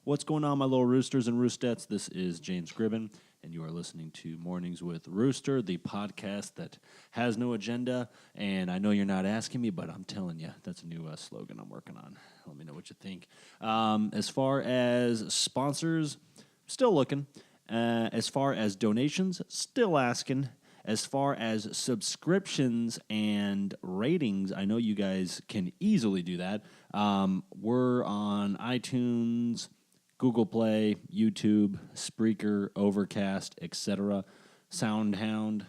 What's going on, my little roosters and roostettes? This is James Gribben, and you are listening to Mornings with Rooster, the podcast that has no agenda. And I know you're not asking me, but I'm telling you, that's a new slogan I'm working on. Let me know what you think. As far as sponsors, still looking. As far as donations, still asking. As far as subscriptions and ratings, I know you guys can easily do that. We're on iTunes, Google Play, YouTube, Spreaker, Overcast, etc. SoundCloud.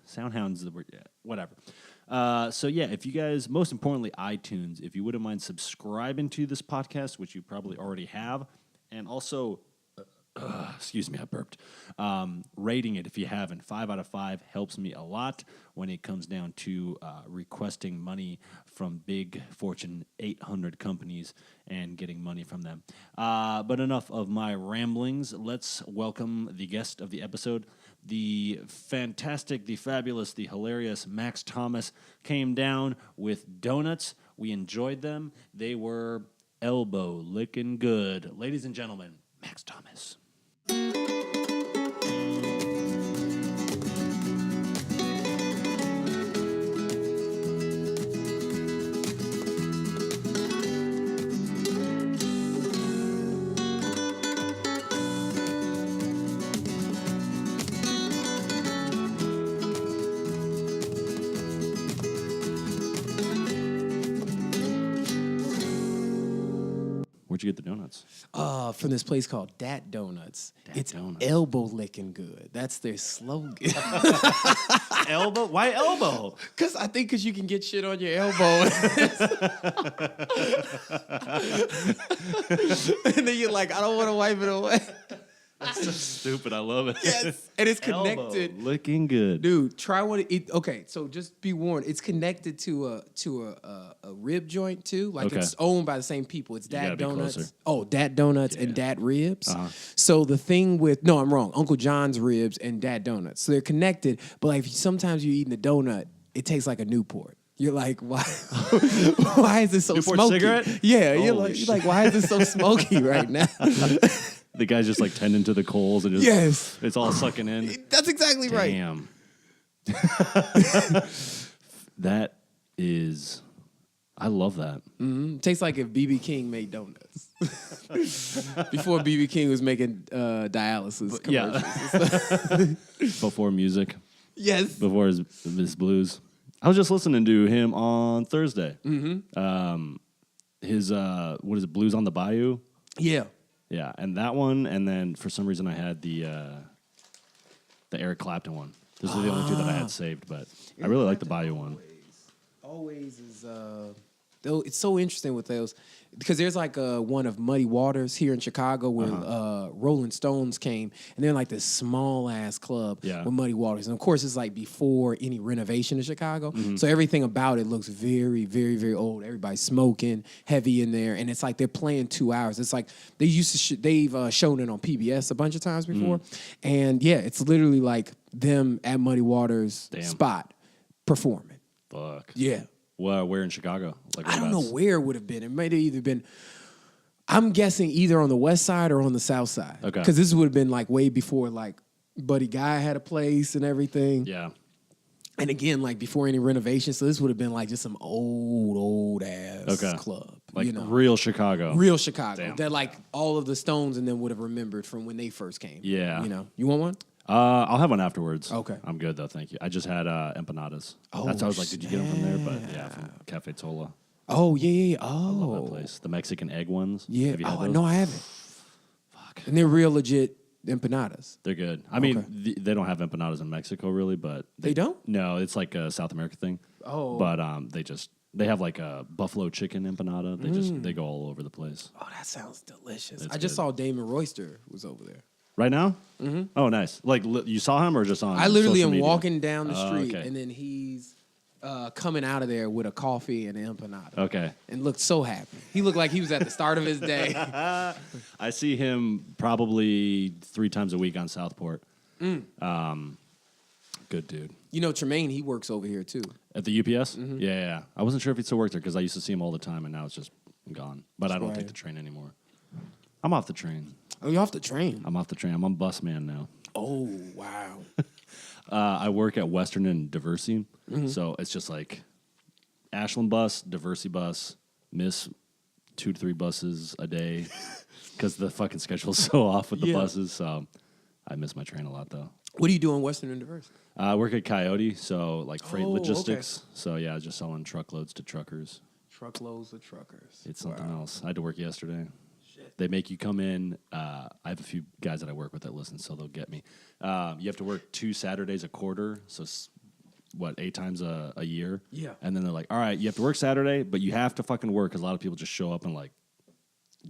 SoundHound's the word, yeah, whatever. So yeah, if you guys, most importantly, iTunes, if you wouldn't mind subscribing to this podcast, which you probably already have, and also, excuse me, I burped. Rating it if you haven't. 5 out of 5 helps me a lot when it comes down to requesting money from big Fortune 800 companies and getting money from them. But enough of my ramblings. Let's welcome the guest of the episode. The fantastic, the fabulous, the hilarious Max Thomas came down with donuts. We enjoyed them. They were elbow licking good. Ladies and gentlemen, Max Thomas. Where'd you get the donuts? From this place called Dat Donuts. It's Donuts. elbow licking good. That's their slogan. Elbow? Why elbow? Because you can get shit on your elbow. And then you're like, I don't want to wipe it away. That's so stupid. I love it. Yes. And it's connected. Elbow looking good. Dude, try one. Okay, so just be warned. It's connected to a rib joint too. Like It's owned by the same people. It's Dat Donuts. Closer. Oh, Dat Donuts and Dat Ribs. Uh-huh. So the thing with I'm wrong. Uncle John's Ribs and Dat Donuts. So they're connected. But like sometimes you're eating the donut, it tastes like a Newport. You're like, why? Why is this so Newport smoky? cigarette? Yeah, you're like, why is this so smoky right now? The guy's just like tending to the coals and just, Yes. it's all sucking in. That's exactly right. Damn. That is, I love that. Mm-hmm. Tastes like if B.B. King made donuts. Before B.B. King was making dialysis commercials. Yeah. Before music. Yes. Before his blues. I was just listening to him on Thursday. Mm-hmm. His, what is it, Blues on the Bayou? Yeah. Yeah, and that one, and then for some reason I had the Eric Clapton one. Those are the only two that I had saved, but I really like the Bayou one. Always is, it's so interesting with those. Because there's like one of Muddy Waters here in Chicago when Rolling Stones came, and they're like this small ass club with Muddy Waters, and of course it's like before any renovation in Chicago, so everything about it looks very, very, very old. Everybody's smoking heavy in there, and it's like they're playing 2 hours. It's like they used to they've shown it on PBS a bunch of times before, and yeah, it's literally like them at Muddy Waters spot performing. Fuck. Yeah. Well, where in Chicago? Like I don't know where it would have been. It might have either been, I'm guessing either on the west side or on the south side. Okay. Because this would have been like way before like Buddy Guy had a place and everything. Yeah. And again, like before any renovation. So this would have been like just some old ass club. Like real Chicago. Real Chicago. Damn. That like all of the Stones and then would have remembered from when they first came. Yeah. You know, you want one? I'll have one afterwards. Okay. I'm good, though. Thank you. I just had empanadas. Oh, That's how I was like, did you get them from there? But yeah, from Cafe Tola. Oh, yeah. I Oh. love that place. The Mexican egg ones. Yeah. Have you had those? No, I haven't. Fuck. And they're real legit empanadas. They're good. I mean, they don't have empanadas in Mexico, really, but... They don't? No, it's like a South America thing. Oh. But they have like a buffalo chicken empanada. They go all over the place. Oh, that sounds delicious. It's I just good. saw Damon Royster was over there. Right now? Mm-hmm. Oh, nice. Like, you saw him or just on I literally social am media? walking down the street, okay. and then he's coming out of there with a coffee and an empanada. Okay. And looked so happy. He looked like he was at the start of his day. I see him probably 3 times a week on Southport. Good dude. You know, Tremaine, he works over here, too. At the UPS? Mm-hmm. Yeah. I wasn't sure if he still worked there because I used to see him all the time, and now it's just gone. But I don't right. take the train anymore. I'm off the train. Oh, you're off the train. I'm off the train. I'm on bus man now. Oh, wow. I work at Western and Diversey, so it's just like Ashland bus, Diversey bus, miss 2 to 3 buses a day because the fucking schedule's so off with the buses. So I miss my train a lot though. What do you do in Western and Diversey? I work at Coyote, so like freight logistics. Okay. So yeah, just selling truckloads to truckers. Truckloads of truckers. It's something else. I had to work yesterday. They make you come in. I have a few guys that I work with that listen, so they'll get me. You have to work 2 Saturdays a quarter, so 8 times a year? Yeah. And then they're like, all right, you have to work Saturday, but you have to fucking work because a lot of people just show up and like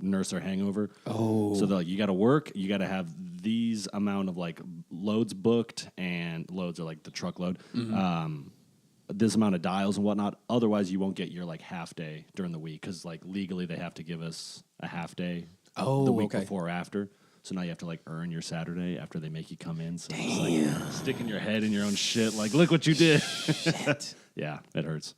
nurse their hangover. Oh. So they're like, you got to work. You got to have these amount of like loads booked, and loads are like the truckload. This amount of dials and whatnot. Otherwise, you won't get your like half day during the week because like legally they have to give us a half day the week before or after. So now you have to like earn your Saturday after they make you come in. So it's like sticking your head in your own shit. Like, look what you did. Shit. Yeah, it hurts.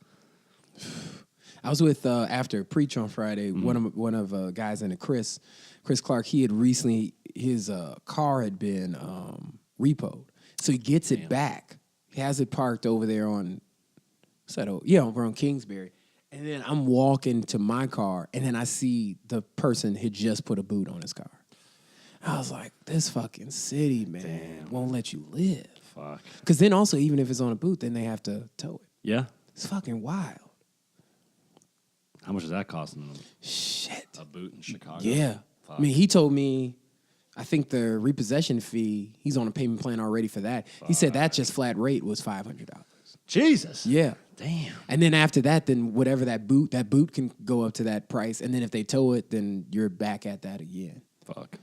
I was with after preach on Friday. One of guys in it, Chris Clark. He had recently his car had been repoed, so he gets it back. He has it parked over there on. Over on Kingsbury. And then I'm walking to my car, and then I see the person had just put a boot on his car. I was like, this fucking city, man, won't let you live. Fuck. Because then also, even if it's on a boot, then they have to tow it. Yeah. It's fucking wild. How much is that costing them? Shit. A boot in Chicago? Yeah. Fuck. I mean, he told me, I think the repossession fee, he's on a payment plan already for that. Fuck. He said that just flat rate was $500. Jesus. Yeah. Damn. And then after that, then whatever that boot can go up to that price. And then if they tow it, then you're back at that again. Fuck.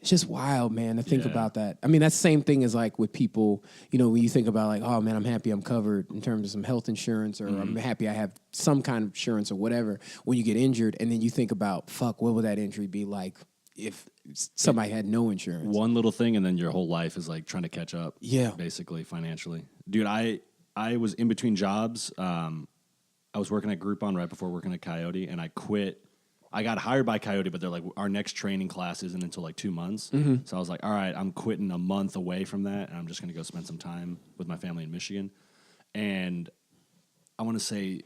It's just wild, man, to think about that. I mean, that's the same thing as like with people, when you think about like, oh man, I'm happy I'm covered in terms of some health insurance, or I'm happy I have some kind of insurance or whatever. When you get injured, and then you think about, fuck, what would that injury be like if somebody had no insurance? One little thing, and then your whole life is like trying to catch up. Yeah. Basically, financially. Dude, I was in between jobs. I was working at Groupon right before working at Coyote, and I quit. I got hired by Coyote, but they're like, our next training class isn't until like 2 months. So I was like, all right, I'm quitting a month away from that, and I'm just going to go spend some time with my family in Michigan. And I want to say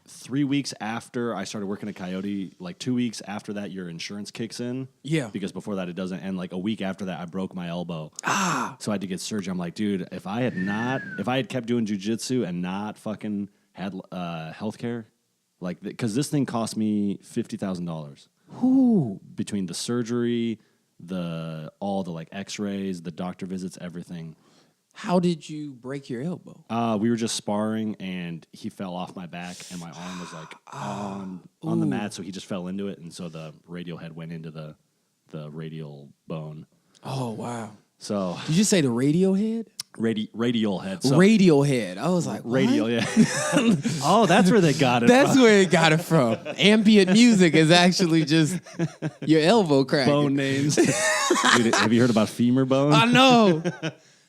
3 weeks after I started working at Coyote, like 2 weeks after that, your insurance kicks in. Yeah. Because before that, it doesn't. And like a week after that, I broke my elbow. So I had to get surgery. I'm like, dude, if I had kept doing jujitsu and not fucking had healthcare, like, because this thing cost me $50,000 between the surgery, all the like X-rays, the doctor visits, everything. How did you break your elbow? We were just sparring, and he fell off my back, and my arm was like on the mat, so he just fell into it, and so the radial head went into the radial bone. Oh wow! So did you say the radial head? Radial head. So, radial head. I was like, what? Radial, yeah. Oh, that's where they got it. That's where it got it from. Ambient music is actually just your elbow cracking. Bone names. Dude, have you heard about femur bone? I know.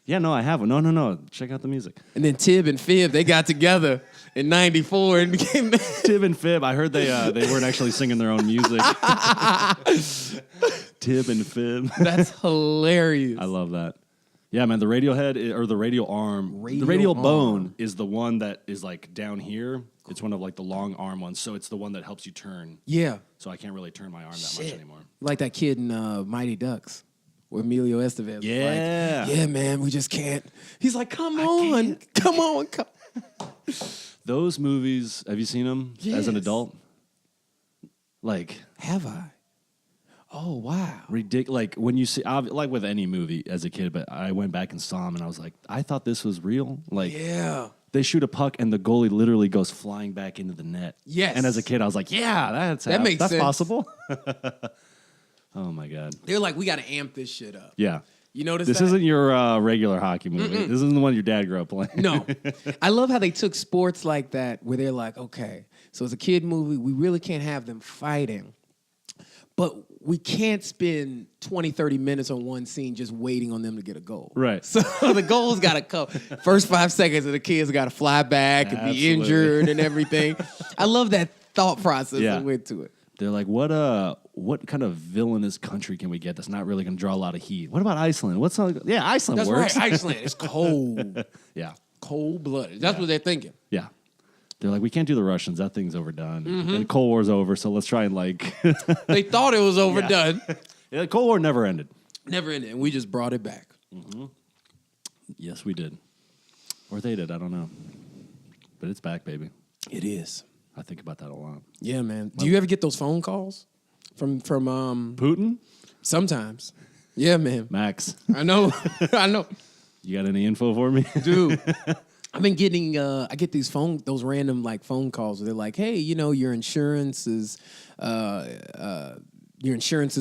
Yeah, no, I haven't. No. Check out the music. And then Tib and Fib, they got together in '94 and became Tib and Fib. I heard they weren't actually singing their own music. Tib and Fib. That's hilarious. I love that. Yeah, man, the radial head or the radial arm, the radial bone is the one that is like down here. It's one of like the long arm ones, so it's the one that helps you turn. Yeah. So I can't really turn my arm that much anymore. Like that kid in Mighty Ducks. With Emilio Estevez. Yeah. Like, yeah, man, we just can't. He's like, come on. Those movies, have you seen them as an adult? Like. Have I? Oh, wow. Ridiculous. Like when you see, like with any movie as a kid, but I went back and saw them and I was like, I thought this was real. Like, yeah. They shoot a puck and the goalie literally goes flying back into the net. Yes. And as a kid, I was like, yeah, that's sense. possible. Oh my God. They're like, we got to amp this shit up. Yeah. You notice this isn't your regular hockey movie. This isn't the one your dad grew up playing. No. I love how they took sports like that where they're like, okay, so it's a kid movie. We really can't have them fighting. But we can't spend 20, 30 minutes on one scene just waiting on them to get a goal. Right. So the goal's got to come. First 5 seconds of the kids got to fly back and be injured and everything. I love that thought process that went to it. They're like, what kind of villainous country can we get that's not really going to draw a lot of heat? What about Iceland? Iceland That's works. right. Iceland is cold. Yeah. Cold-blooded. That's what they're thinking. Yeah. They're like, we can't do the Russians. That thing's overdone. And the Cold War's over, so let's try and like... They thought it was overdone. Yeah, the Cold War never ended. Never ended, and we just brought it back. Yes, we did. Or they did, I don't know. But it's back, baby. It is. I think about that a lot. Yeah, man. Do you ever get those phone calls from Putin? Sometimes. Yeah, man. Max, I know. I know. you got any info for me? Dude. I've been getting I get those random like phone calls where they're like, "Hey, your insurance is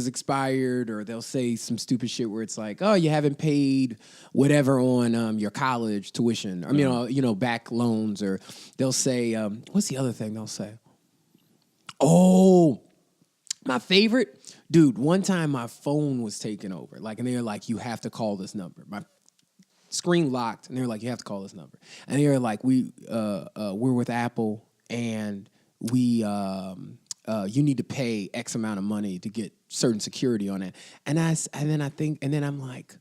expired," or they'll say some stupid shit where it's like, "Oh, you haven't paid whatever on your college tuition." I mean, back loans, or they'll say, what's the other thing they'll say? Oh, my favorite, dude. One time my phone was taken over, and they're like, "You have to call this number." My screen locked, and they're like, "You have to call this number." And they're like, we're with Apple, and we you need to pay X amount of money to get certain security on it. And then I'm like,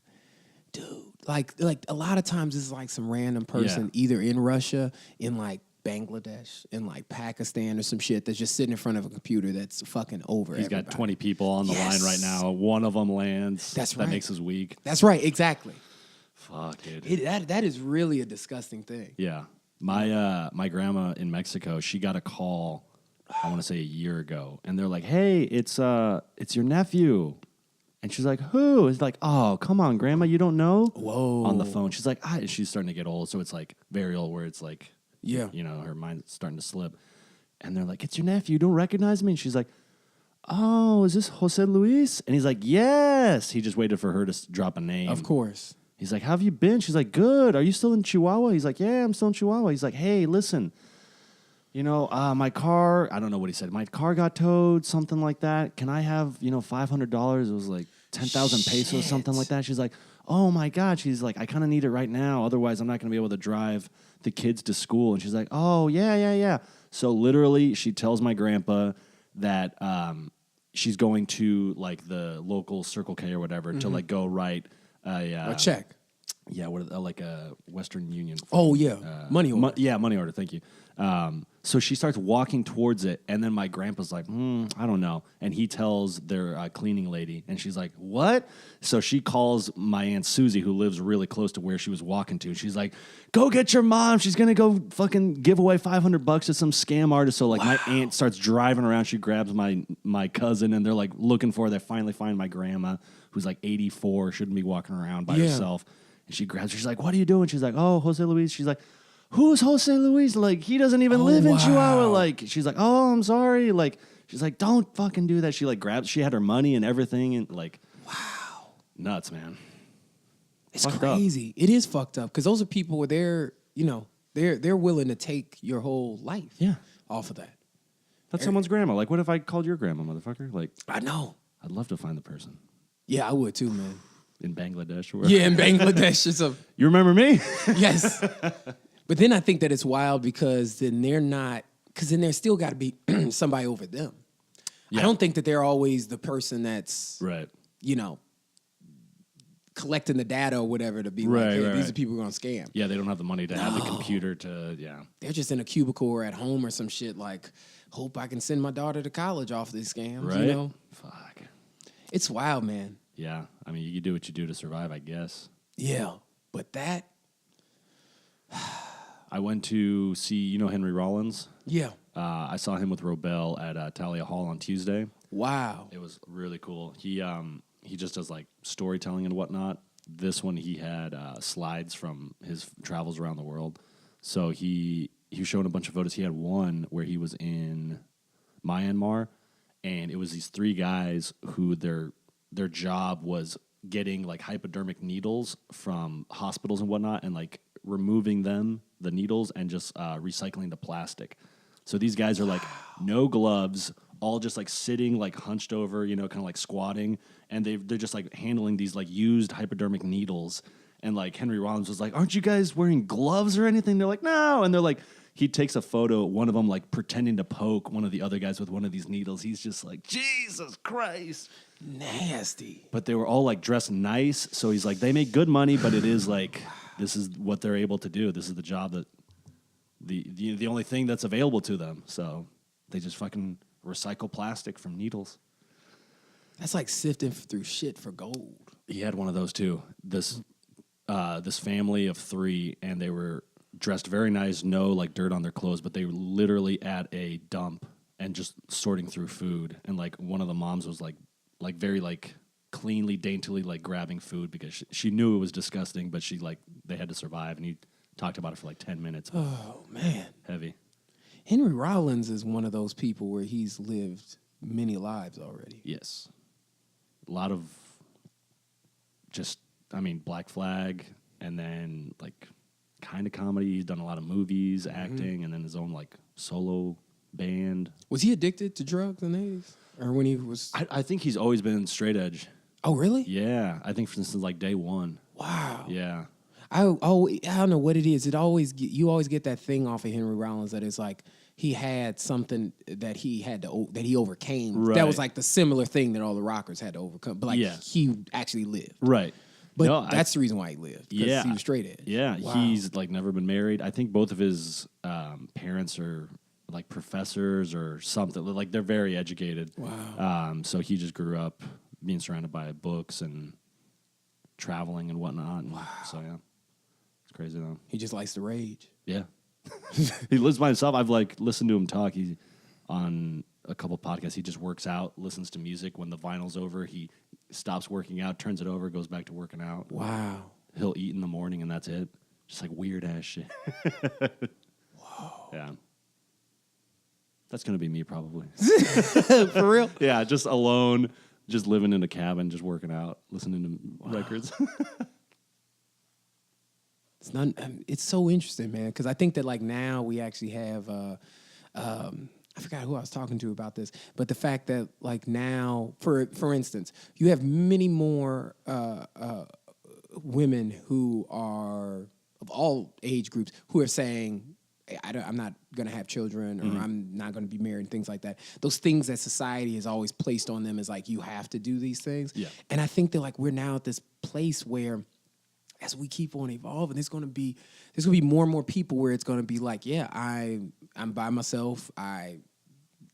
dude, like a lot of times it's like some random person either in Russia, in like Bangladesh, in like Pakistan or some shit that's just sitting in front of a computer that's fucking over. He's got 20 people on the line right now. One of them lands. That's right. That makes us weak. That's right, exactly. Fuck, dude. That is really a disgusting thing. Yeah. My grandma in Mexico, she got a call, I want to say a year ago, and they're like, "Hey, it's your nephew." And she's like, "Who?" It's like, "Oh, come on, grandma, you don't know?" Whoa. On the phone. She's like, she's starting to get old, so it's like very old where it's like, yeah, her mind's starting to slip. And they're like, "It's your nephew, you don't recognize me?" And she's like, "Oh, is this Jose Luis?" And he's like, "Yes." He just waited for her to drop a name. Of course. He's like, "How have you been?" She's like, "Good. Are you still in Chihuahua?" He's like, "Yeah, I'm still in Chihuahua." He's like, "Hey, listen, my car," I don't know what he said. "My car got towed," something like that. "Can I have, $500? It was like 10,000 pesos, something like that." She's like, "Oh my God." She's like, "I kind of need it right now. Otherwise, I'm not going to be able to drive the kids to school." And she's like, "Oh, yeah. So literally, she tells my grandpa that she's going to like the local Circle K or whatever to like go write A check. Yeah, like a Western Union. Oh, yeah. Money order. Money order. Thank you. So she starts walking towards it, and then my grandpa's like, I don't know. And he tells their cleaning lady, and she's like, "What?" So she calls my Aunt Susie, who lives really close to where she was walking to. She's like, "Go get your mom. She's going to go fucking give away $500 to some scam artist." So like my aunt starts driving around. She grabs my cousin, and they're like looking for her. They finally find my grandma, who's like 84, shouldn't be walking around by herself. And she grabs her. She's like, "What are you doing?" She's like, "Oh, Jose Luis." She's like, "Who's Jose Luis? Like, he doesn't even live in Chihuahua." Like, she's like, "Oh, I'm sorry." Like, she's like, "Don't fucking do that." She like grabs. She had her money and everything, and like, wow, nuts, man. It's fucked crazy. Up. It is fucked up because those are people where they're willing to take your whole life. Off of that. That's someone's grandma. Like, what if I called your grandma, motherfucker? Like, I know. I'd love to find the person. Yeah, I would too, man. In Bangladesh, or in Bangladesh. You remember me? Yes. But then I think that it's wild because then there's still got to be somebody over them. Yeah. I don't think that they're always the person that's right. Collecting the data or whatever to be these are people who are going to scam. Yeah, they don't have the money to have the computer to, They're just in a cubicle or at home or some shit like, hope I can send my daughter to college off these scams, right? Fuck. It's wild, man. Yeah, I mean, you do what you do to survive, I guess. Yeah, but that... I went to see, Henry Rollins? Yeah. I saw him with Robel at Talia Hall on Tuesday. Wow. It was really cool. He just does, like, storytelling and whatnot. This one, he had slides from his travels around the world. So he was showing a bunch of photos. He had one where he was in Myanmar, and it was these three guys who their job was getting like hypodermic needles from hospitals and whatnot and like removing the needles and just recycling the plastic. So these guys are like no gloves, all just like sitting like hunched over, kind of like squatting. And they're just like handling these like used hypodermic needles. And like Henry Rollins was like, "Aren't you guys wearing gloves or anything?" They're like, "No." And they're like, he takes a photo, one of them like pretending to poke one of the other guys with one of these needles. He's just like, Jesus Christ. Nasty. But they were all like dressed nice. So he's like, they make good money, but it is like, this is what they're able to do. This is the job that the only thing that's available to them. So they just fucking recycle plastic from needles. That's like sifting through shit for gold. He had one of those too. This family of 3, and they were dressed very nice, no like dirt on their clothes, but they were literally at a dump and just sorting through food. And like one of the moms was like very like cleanly, daintily like grabbing food because she knew it was disgusting, but they had to survive. And he talked about it for like 10 minutes. Oh man, heavy. Henry Rollins is one of those people where he's lived many lives already. Yes, a lot of Black Flag, and then like kind of comedy. He's done a lot of movies, acting, and then his own like solo band. Was he addicted to drugs in the 80s? Or when he was... I think he's always been straight edge. Oh, really? Yeah. I think since like day one. Wow. Yeah. I don't know what it is. You always get that thing off of Henry Rollins that is like he had something that he overcame. Right. That was like the similar thing that all the rockers had to overcome. But like he actually lived. Right. But that's the reason why he lived. Yeah. He was straight edge. Yeah. Wow. He's like never been married. I think both of his parents are like professors or something. Like they're very educated. Wow. So he just grew up being surrounded by books and traveling and whatnot. And so yeah, it's crazy though. He just likes to rage. Yeah. He lives by himself. I've like listened to him talk. He on a couple podcasts. He just works out, listens to music. When the vinyl's over, he stops working out, turns it over, goes back to working out. Wow. He'll eat in the morning and that's it. Just like weird ass shit. Whoa. Yeah. That's gonna be me probably. For real? Yeah, just alone, just living in a cabin, just working out, listening to records. It's so interesting, man, because I think that like now we actually have I forgot who I was talking to about this, but the fact that like now, for instance, you have many more women who are of all age groups who are saying, I'm not going to have children, or I'm not going to be married, and things like that. Those things that society has always placed on them is like, you have to do these things. Yeah. And I think that like we're now at this place where as we keep on evolving, there's going to be more and more people where it's going to be like, yeah, I'm by myself. I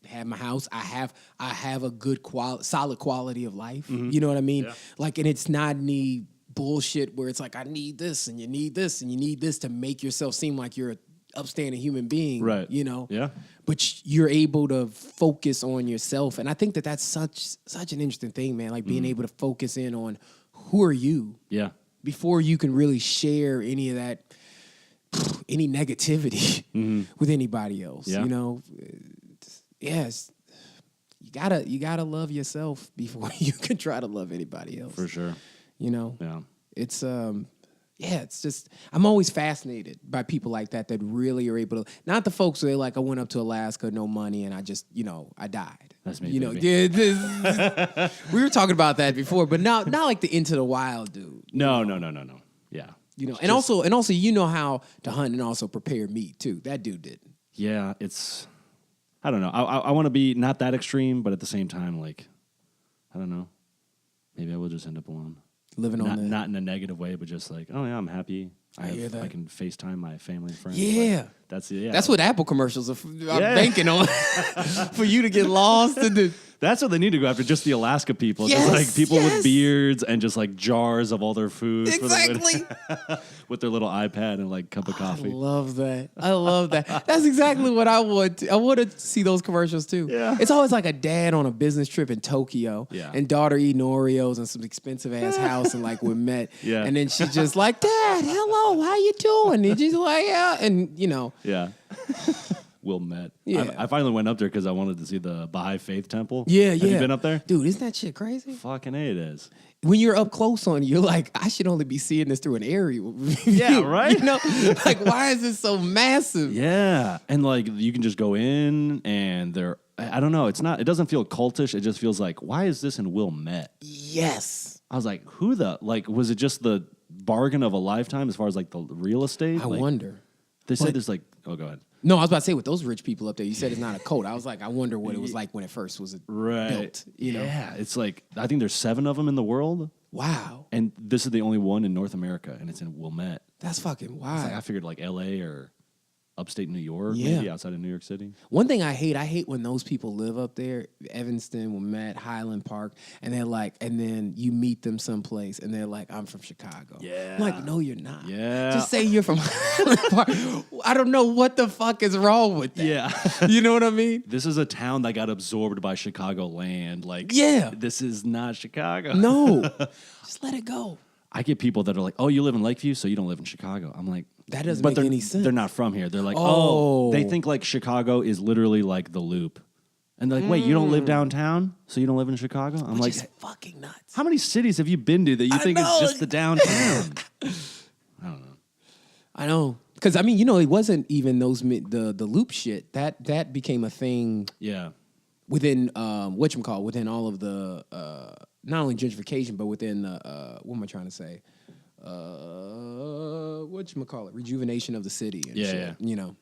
have my house. I have a good solid quality of life. Mm-hmm. You know what I mean? Yeah. Like, and it's not any bullshit where it's like, I need this and you need this and you need this to make yourself seem like you're a upstanding human being, right? You know, yeah. But you're able to focus on yourself, and I think that that's such an interesting thing, man. Like being able to focus in on who are you, yeah, before you can really share any of that, any negativity with anybody else. Yeah. You know, yes, you gotta love yourself before you can try to love anybody else. For sure. You know, yeah, it's yeah, it's just, I'm always fascinated by people like that really are able to, not the folks who are like, I went up to Alaska, no money, and I just, I died. That's me, you know, baby. We were talking about that before, but not like the Into the Wild dude. No. Yeah. You know, and also, you know how to hunt and also prepare meat too. That dude didn't. Yeah, I don't know. I want to be not that extreme, but at the same time, like, I don't know. Maybe I will just end up alone. Living on not in a negative way, but just like, oh yeah, I'm happy. I can FaceTime my family and friends. Yeah. Like, that's That's what Apple commercials are banking on. For you to get lost and that's what they need to go after, just the Alaska people. Yes, just like people with beards and just like jars of all their food. Exactly. With their little iPad and like cup of coffee. I love that. That's exactly what I want. I want to see those commercials too. Yeah. It's always like a dad on a business trip in Tokyo, yeah, and daughter eating Oreos in some expensive ass house, and like we're met. Yeah. And then she's just like, Dad, hello, how you doing? And she's like, yeah, and Yeah. Will met. Yeah. I finally went up there because I wanted to see the Baha'i Faith Temple. Yeah, Have you been up there? Dude, isn't that shit crazy? Fucking A, it is. When you're up close on it, you're like, I should only be seeing this through an aerial. Yeah, right? Like, why is it so massive? Yeah. And like, you can just go in and I don't know. It doesn't feel cultish. It just feels like, why is this in Wilmette? Yes. I was like, was it just the bargain of a lifetime as far as like the real estate? I wonder. They say there's like Oh, go ahead. No, I was about to say with those rich people up there, you said it's not a cult. I was like, I wonder what it was like when it first was built. You know? Yeah, it's like I think there's 7 of them in the world. Wow. And this is the only one in North America, and it's in Wilmette. That's fucking wild. It's like, I figured like L.A. or upstate New York, Yeah. maybe outside of New York City. One thing I hate when those people live up there, Evanston, Wilmette, Highland Park, and they're like, and then you meet them someplace, and they're like, I'm from Chicago. Yeah. I'm like, no, you're not. Yeah. Just say you're from Highland Park. I don't know what the fuck is wrong with that. Yeah. You know what I mean? This is a town that got absorbed by Chicago land. Like, Yeah. this is not Chicago. No. Just let it go. I get people that are like, oh, you live in Lakeview, so you don't live in Chicago. I'm like, That doesn't but make they're- any sense. They're not from here. They're like, Oh. they think like Chicago is literally like the Loop. And they're like, wait, you don't live downtown, so you don't live in Chicago? I'm Which like, is fucking nuts. how many cities have you been to that you think know. it's just the downtown? I don't know. I know. Because, I mean, you know, it wasn't even the loop shit. That became a thing Yeah. within, whatchamacallit, within all of the, not only gentrification, but within, what am I trying to say? Whatchamacallit, rejuvenation of the city and Yeah, shit, yeah. you know.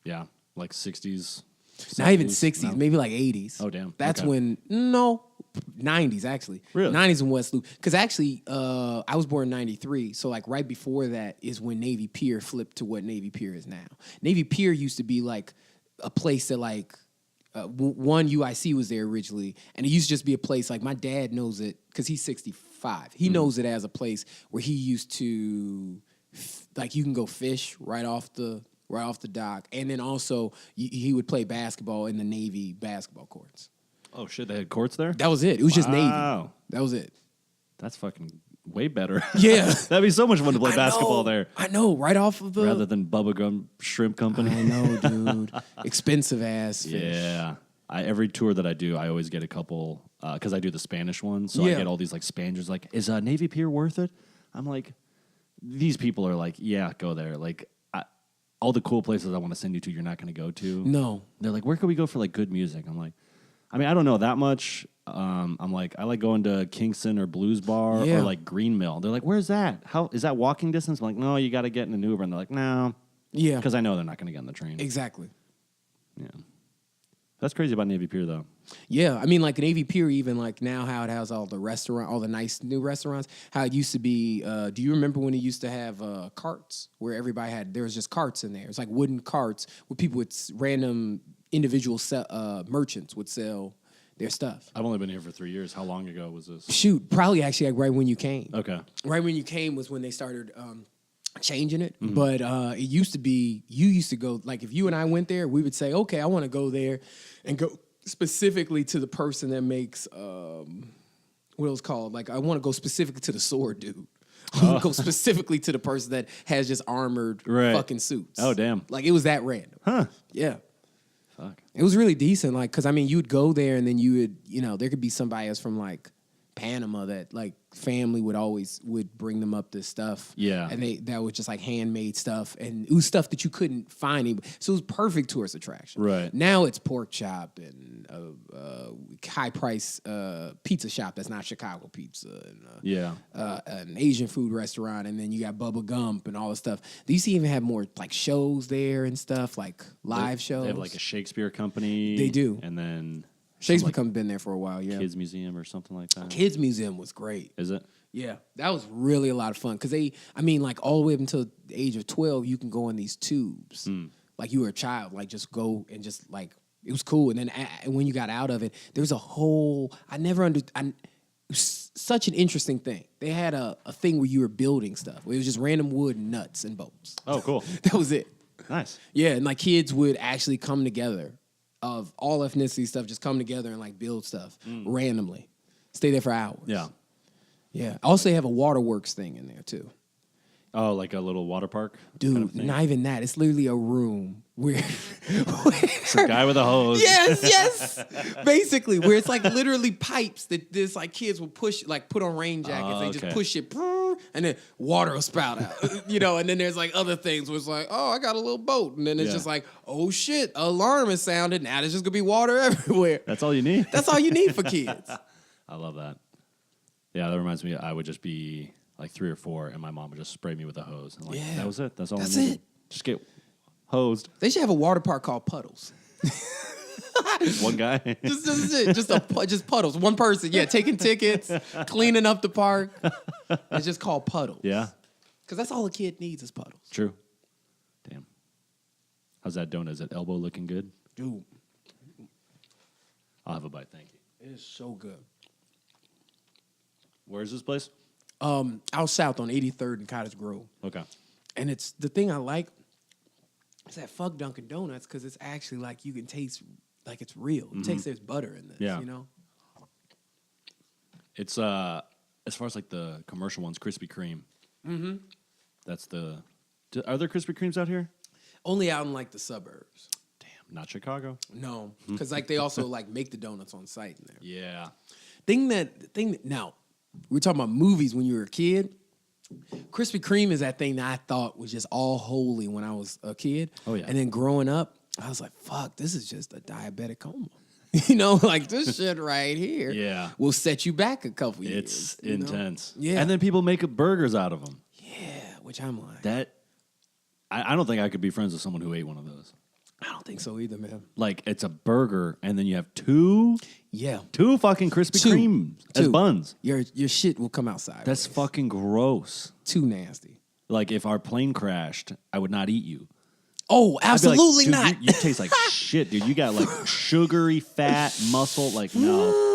Yeah. Like 60s. Not even 70s, 60s, no? maybe like 80s. Oh, damn. That's Okay. when, no, 90s actually. Really? 90s in West Loop. Because actually, I was born in 93, so like right before that is when Navy Pier flipped to what Navy Pier is now. Navy Pier used to be like a place that like, one UIC was there originally, and it used to just be a place, like my dad knows it, because he's 65. He knows it as a place where he used to, like you can go fish right off the dock, and then also he would play basketball in the Navy basketball courts. Oh, shit, they had courts there? That was it. It was just Navy. Wow. That was it. That's fucking way better. Yeah. That'd be so much fun to play I basketball know, there. I know, right off of the... Rather than Bubblegum Shrimp Company. I know, dude. Expensive ass fish. Yeah. Every tour that I do, I always get a couple, because I do the Spanish one. So Yeah. I get all these like Spaniards like, is Navy Pier worth it? I'm like, these people are like, yeah, go there. Like, all the cool places I want to send you to, you're not going to go to. No. They're like, where could we go for like good music? I'm like, I mean, I don't know that much. I'm like, I like going to Kingston or Blues Bar Yeah. or like Green Mill. They're like, where's that? How is that walking distance? I'm like, no, you got to get in an Uber. And they're like, no, Yeah. because I know they're not going to get on the train. Exactly. Yeah, that's crazy about Navy Pier though. Yeah, I mean, like Navy Pier, even like now, how it has all the nice new restaurants. How it used to be. Do you remember when it used to have carts where there was just carts in there? It's like wooden carts where people would random individual merchants would sell their stuff. I've only been here for 3 years. How long ago was this? Shoot, probably actually like right when you came. Okay. Right when you came was when they started changing it. But it used to be, you used to go, like if you and I went there, we would say, okay, I want to go there and go specifically to the person that makes, what it was called. Like I want to go specifically to the sword dude. I want to go specifically to the person that has just armored fucking suits. Oh, damn. Like it was that random. Huh. Yeah. Fuck. It was really decent, like, because, I mean, you'd go there and then you would, you know, there could be somebody else from, like, Panama that, like, family would bring them up this stuff. Yeah. And that was just, like, handmade stuff. And it was stuff that you couldn't find. So it was perfect tourist attraction. Right. Now it's pork chop and high-price pizza shop that's not Chicago pizza. And, Yeah. an Asian food restaurant, and then you got Bubba Gump and all this stuff. They used to even have more like shows there and stuff, like live shows. They have like a Shakespeare company. They do. And then Shakespeare some, been there for a while, yeah. Kids Museum or something like that. Kids Museum was great. Is it? Yeah, that was really a lot of fun because like all the way up until the age of 12, you can go in these tubes. Like you were a child, like just go and just like, it was cool. And then when you got out of it, there was a whole, it was such an interesting thing. They had a thing where you were building stuff. It was just random wood, nuts, and bolts. Oh, cool. That was it. Nice. Yeah, and like kids would actually come together of all ethnicity stuff, just come together and like build stuff randomly. Stay there for hours. Yeah. Yeah. Also, they have a waterworks thing in there too. Oh, like a little water park? Dude, kind of thing? not even that. It's literally a room where It's a guy with a hose. yes. Basically, where it's like literally pipes that this like kids will push, like put on rain jackets. They just okay. push it, and then water will spout out. You know, and then there's like other things where it's like, oh, I got a little boat, and then it's Yeah. just like, oh shit, alarm is sounded. Now there's just gonna be water everywhere. That's all you need? That's all you need for kids. I love that. Yeah, that reminds me, I would just be like 3 or 4, and my mom would just spray me with a hose. And like, Yeah. that was it. That's all That's I needed. it. Just get hosed. They should have a water park called Puddles. One guy. just Puddles. One person, taking tickets, cleaning up the park. It's just called Puddles. Yeah. Because that's all a kid needs is Puddles. True. Damn. How's that donut? Is that elbow looking good? Dude. I'll have a bite, thank you. It is so good. Where's this place? Out south on 83rd and Cottage Grove. Okay. And it's the thing I like is that fuck Dunkin' Donuts because it's actually like you can taste like it's real. It tastes there's butter in this, you know? It's as far as like the commercial ones, Krispy Kreme. Mm-hmm. That's are there Krispy Kremes out here? Only out in like the suburbs. Damn, not Chicago. No, because like they also like make the donuts on site in there. Yeah. Thing that now we're talking about movies when you were a kid. Krispy Kreme is that thing that I thought was just all holy when I was a kid. Oh yeah. And then growing up, I was like, fuck, this is just a diabetic coma. You know, like this shit right here will set you back a couple years. It's intense. Yeah. And then people make burgers out of them. Yeah, which I'm like. I don't think I could be friends with someone who ate one of those. I don't think so either, man. Like, it's a burger, and then you have two fucking Krispy Kreme as buns. Your shit will come outside. That's fucking gross. Too nasty. Like, if our plane crashed, I would not eat you. Oh, absolutely like, not. You taste like shit, dude. You got, like, sugary, fat, muscle. Like, no.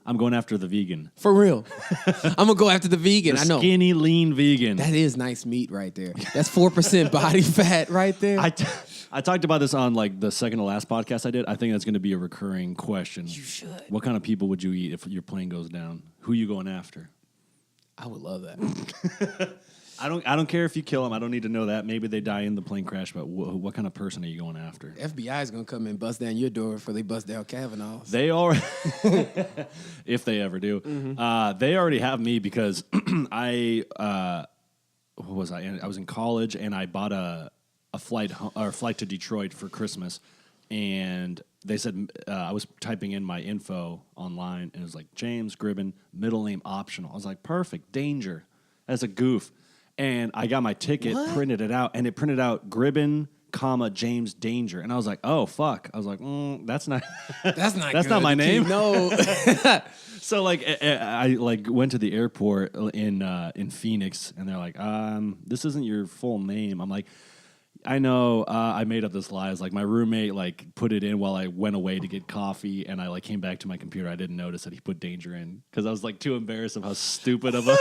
I'm going after the vegan. For real. I'm going to go after the vegan. I know. Skinny, lean vegan. That is nice meat right there. That's 4% body fat right there. I talked about this on like the second to last podcast I did. I think that's going to be a recurring question. You should. What kind of people would you eat if your plane goes down? Who are you going after? I would love that. I don't care if you kill them. I don't need to know that. Maybe they die in the plane crash, but what kind of person are you going after? FBI is going to come and bust down your door before they bust down Kavanaugh's. They already, if they ever do, they already have me because what was I? I was in college and I bought a flight to Detroit for Christmas, and they said I was typing in my info online, and it was like James Gribben, middle name optional. I was like, perfect, danger, as a goof, and I got my ticket, printed it out, and it printed out Gribben, James Danger, and I was like, oh fuck, I was like, that's not that's not that's good. not my name. No. So like I like went to the airport in Phoenix, and they're like, this isn't your full name. I'm like, I know, I made up this lie. It's like my roommate like put it in while I went away to get coffee, and I like came back to my computer. I didn't notice that he put danger in because I was like too embarrassed of how stupid of a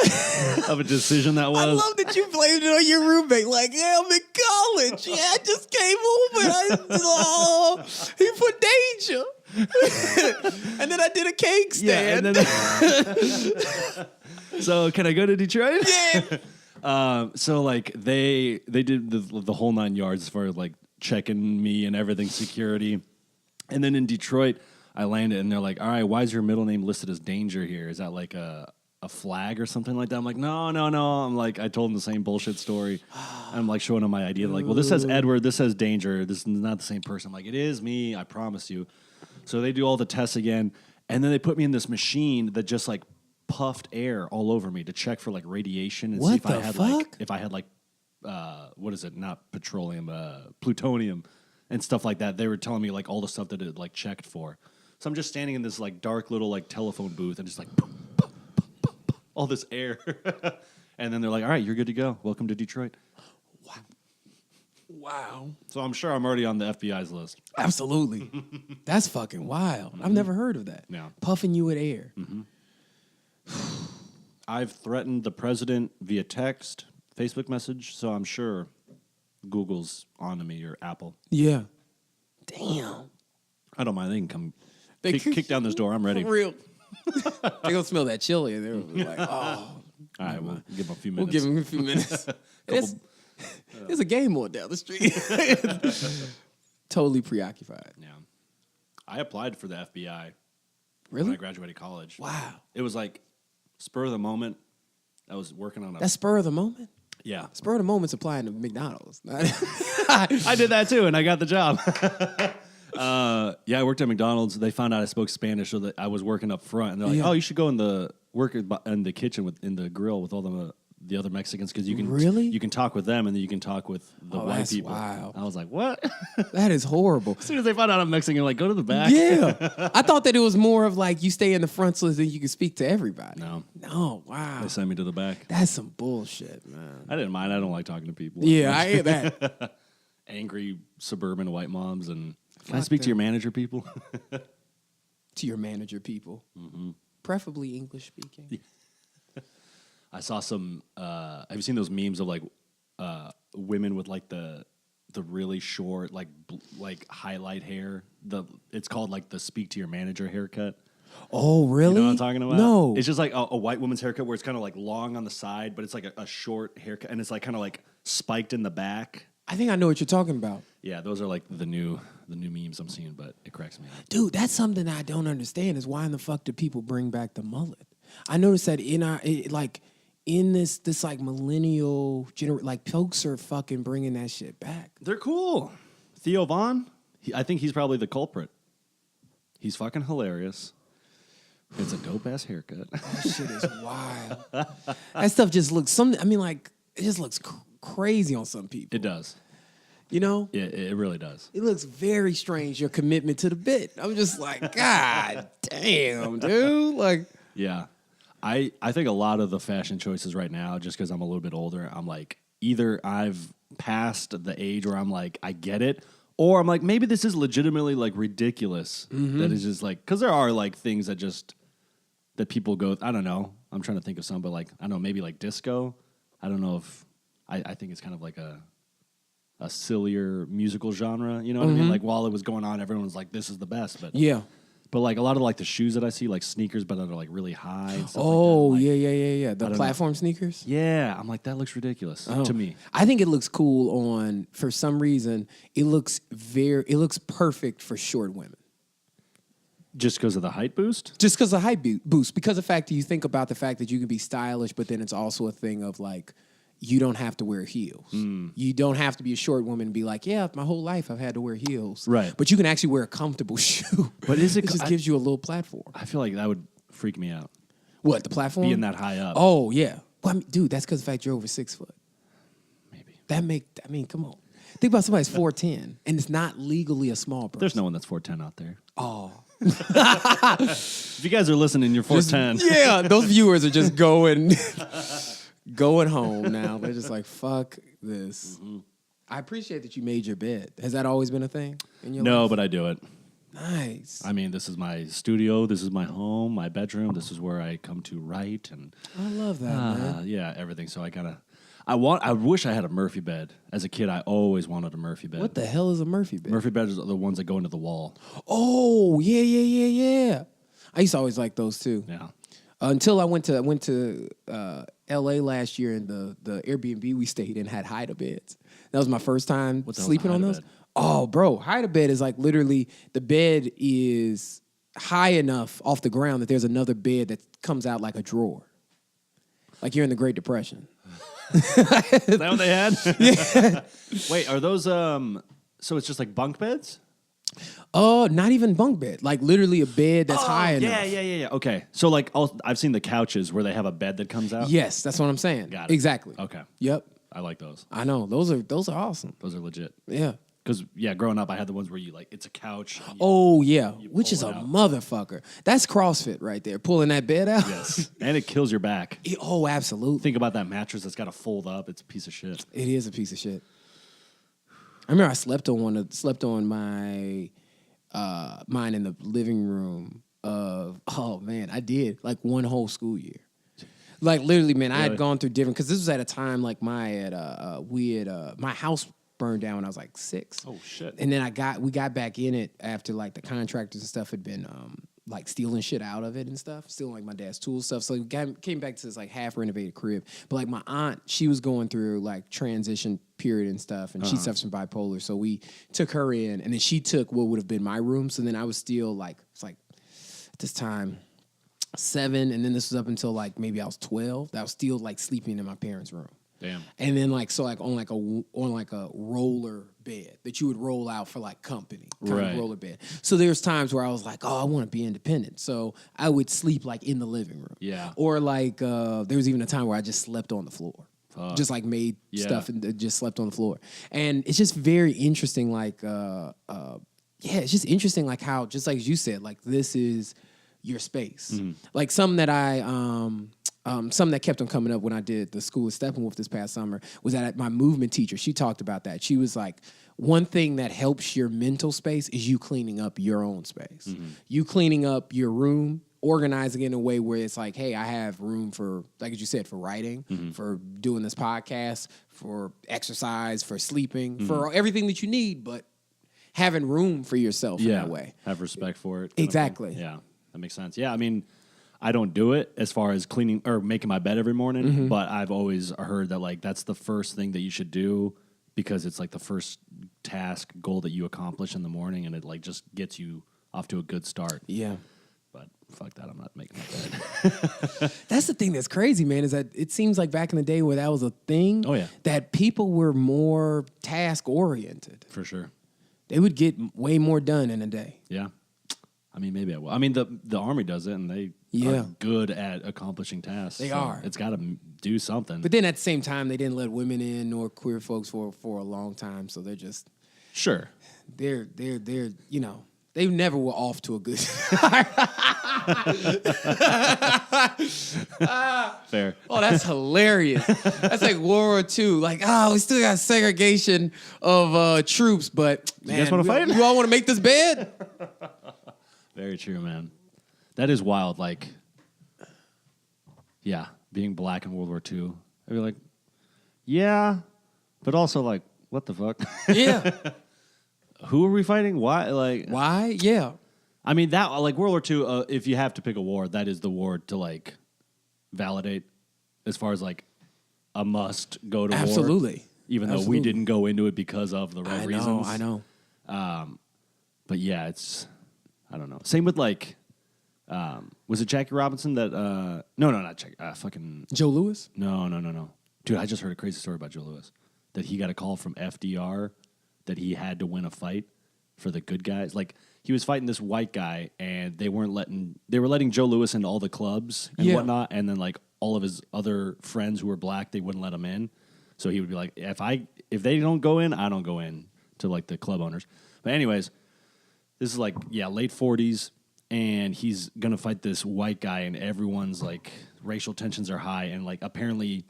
decision that was. I love that you blamed it on your roommate. Like, yeah, I'm in college. Yeah, I just came home and he put danger. And then I did a cake stand. Yeah, so can I go to Detroit? Yeah. So like they did the whole 9 yards as far as like checking me and everything, security. And then in Detroit, I landed and they're like, all right, why is your middle name listed as Danger here? Is that like a flag or something like that? I'm like, no. I'm like, I told them the same bullshit story. I'm like showing them my ID. They're like, well, this says Edward, this says Danger. This is not the same person. I'm like, it is me, I promise you. So they do all the tests again. And then they put me in this machine that just like puffed air all over me to check for like radiation and see if I had like what is it, not petroleum, plutonium and stuff like that. They were telling me like all the stuff that it like checked for. So I'm just standing in this like dark little like telephone booth and just like all this air. And then they're like, all right, you're good to go, welcome to Detroit. Wow. So I'm sure I'm already on the FBI's list. Absolutely. That's fucking wild. I've never heard of that. Yeah. Puffing you with air. I've threatened the president via text, Facebook message, so I'm sure Google's onto me or Apple. Yeah. Damn. I don't mind. They can come kick down this door. I'm ready. For real. They're going to smell that chili and they're like, oh. All right, we'll give them a few minutes. We'll give them a few minutes. There's a game on down the street. Totally preoccupied. Yeah. I applied for the FBI. Really? When I graduated college. Wow. It was like spur of the moment. I was working on That's spur of the moment? Yeah. Spur of the moment's applying to McDonald's. I did that too, and I got the job. I worked at McDonald's. They found out I spoke Spanish, so that I was working up front. And they're like, "Oh, you should go in the kitchen in the grill with all the other Mexicans because you can Really? you can talk with them and then you can talk with the white that's people. wild. I was like, what? That is horrible. As soon as they find out I'm Mexican, like, go to the back. Yeah. I thought that it was more of like you stay in the front so that you can speak to everybody. No, wow. They sent me to the back. That's some bullshit, man. I didn't mind. I don't like talking to people. Yeah, I hear that. Angry suburban white moms and can I speak to your manager people? To your manager people. Mm-hmm. Preferably English speaking. Yeah. I saw some. Have you seen those memes of like women with like the really short like highlight hair? It's called like the speak to your manager haircut. Oh, really? You know what I'm talking about? No. It's just like a white woman's haircut where it's kind of like long on the side, but it's like a short haircut and it's like kind of like spiked in the back. I think I know what you're talking about. Yeah, those are like the new memes I'm seeing, but it cracks me up. Dude, that's something I don't understand is why in the fuck do people bring back the mullet? I noticed that in this like millennial like folks are fucking bringing that shit back. They're cool. Theo Vaughn, I think he's probably the culprit. He's fucking hilarious. It's a dope ass haircut. That shit is wild. That stuff just looks it just looks crazy on some people. It does. You know? Yeah, it really does. It looks very strange, your commitment to the bit. I'm just like, God damn, dude. Like, yeah. I think a lot of the fashion choices right now, just because I'm a little bit older, I'm like, either I've passed the age where I'm like, I get it, or I'm like, maybe this is legitimately like ridiculous. Mm-hmm. That is just like, because there are like things that people go, I don't know. I'm trying to think of some, but like, I don't know, maybe like disco. I don't know if, I think it's kind of like a sillier musical genre, you know what I mean? Like while it was going on, everyone was like, "This is the best." But yeah, but like a lot of like the shoes that I see, like sneakers, but that are like really high. And stuff oh like that. Like, yeah. The platform sneakers. Yeah, I'm like that looks ridiculous to me. I think it looks cool on. For some reason, it looks perfect for short women. Just because of the height boost? Just because of the height boost. Because of the fact that you think about the fact that you can be stylish, but then it's also a thing of like. You don't have to wear heels. You don't have to be a short woman and be like, yeah, my whole life I've had to wear heels. Right. But you can actually wear a comfortable shoe. But is it? It just gives you a little platform. I feel like that would freak me out. What, the platform? Being that high up. Oh, yeah. Well, I mean, dude, that's because of the fact you're over 6 foot. Maybe. Come on. Think about somebody's 4'10", and it's not legally a small person. There's no one that's 4'10" out there. Oh. If you guys are listening, you're 4'10". Yeah, those viewers are just going home now. They're just like, fuck this. Mm-hmm. I appreciate that you made your bed. Has that always been a thing in your life? No, but I do it. Nice. I mean, this is my studio. This is my home, my bedroom. This is where I come to write. And I love that, man. Yeah, everything. So I wish I had a Murphy bed. As a kid, I always wanted a Murphy bed. What the hell is a Murphy bed? Murphy beds are the ones that go into the wall. Oh, yeah. I used to always like those too. Yeah. Until I went to L.A. last year, and the Airbnb we stayed in had hide-a-beds. That was my first time sleeping on those. Oh, bro, hide-a-bed is like literally the bed is high enough off the ground that there's another bed that comes out like a drawer. Like you're in the Great Depression. Is that what they had? Yeah. Wait, are those, so it's just like bunk beds? Oh, not even bunk bed. Like literally a bed that's high enough. Yeah. Okay. So like I've seen the couches where they have a bed that comes out. Yes, that's what I'm saying. Got it. Exactly. Okay. Yep. I like those. I know. Those are awesome. Those are legit. Yeah. Because, growing up, I had the ones where you, like, it's a couch. Which is a motherfucker. That's CrossFit right there, pulling that bed out. Yes. And it kills your back. Absolutely. Think about that mattress that's got to fold up. It's a piece of shit. It is a piece of shit. I remember I slept on my mine in the living room I did, like one whole school year. Like literally, man, I had gone through different, because this was at a time like my house burned down when I was like 6. Oh shit! And then we got back in it after like the contractors and stuff had been like stealing shit out of it and stuff, stealing like my dad's tools stuff. So we came back to this like half renovated crib. But like my aunt, she was going through like transition period and stuff, and she suffers from bipolar. So we took her in, and then she took what would have been my room. So then I was still like, it's like at this time 7, and then this was up until like maybe I was 12. That I was still like sleeping in my parents' room. Damn. And then on a roller bed that you would roll out for like company, kind Right. of roller bed. So there's times where I was like, oh, I want to be independent. So I would sleep like in the living room. Yeah. Or like there was even a time where I just slept on the floor. Fuck. Just like made Yeah. stuff and just slept on the floor. And it's just very interesting, like it's just interesting like how, just like you said, like this is your space. Like something that kept on coming up when I did the school of Steppenwolf this past summer was that my movement teacher, she talked about that. She was like, one thing that helps your mental space is you cleaning up your own space. You cleaning up your room, organizing it in a way where it's like, hey, I have room for, like you said, for writing, for doing this podcast, for exercise, for sleeping, for everything that you need, but having room for yourself in that way. Have respect for it. kind of Exactly. thing. Yeah, that makes sense. Yeah, I mean, I don't do it as far as cleaning or making my bed every morning, but I've always heard that like that's the first thing that you should do because it's like the first task goal that you accomplish in the morning, and it like just gets you off to a good start. Yeah. But fuck that, I'm not making my bed. That's the thing that's crazy, man, is that it seems like back in the day where that was a thing, Oh, yeah. that people were more task-oriented. For sure. They would get way more done in a day. Yeah. I mean, maybe I will. I mean, the Army does it, and they are good at accomplishing tasks. They so are. It's got to do something. But then at the same time, they didn't let women in nor queer folks for a long time, so they're just, sure. they're you know, they never were off to a good Fair. Oh, that's hilarious. That's like World War II. Like, we still got segregation of troops, but man, guys wanna fight? You all want to make this bed? Very true, man. That is wild. Like, yeah, being black in World War II. I'd be like, yeah, but also like, what the fuck? Yeah. Who are we fighting? Why? Like, Why? Yeah. I mean, that like World War II. If you have to pick a war, that is the war to like validate, as far as like a must go to war. Absolutely. Even though we didn't go into it because of the right reasons. I know. But yeah, it's I don't know. Same with like, was it Jackie Robinson that? No, not Jackie. Fucking Joe Louis? No. Dude, I just heard a crazy story about Joe Louis. That he got a call from FDR that he had to win a fight for the good guys. Like he was fighting this white guy, and they were letting Joe Louis into all the clubs and whatnot, and then like all of his other friends who were black, they wouldn't let him in. So he would be like, if they don't go in, I don't go in, to like the club owners. But anyways, this is like late 40s, and he's gonna fight this white guy, and everyone's like racial tensions are high, and like apparently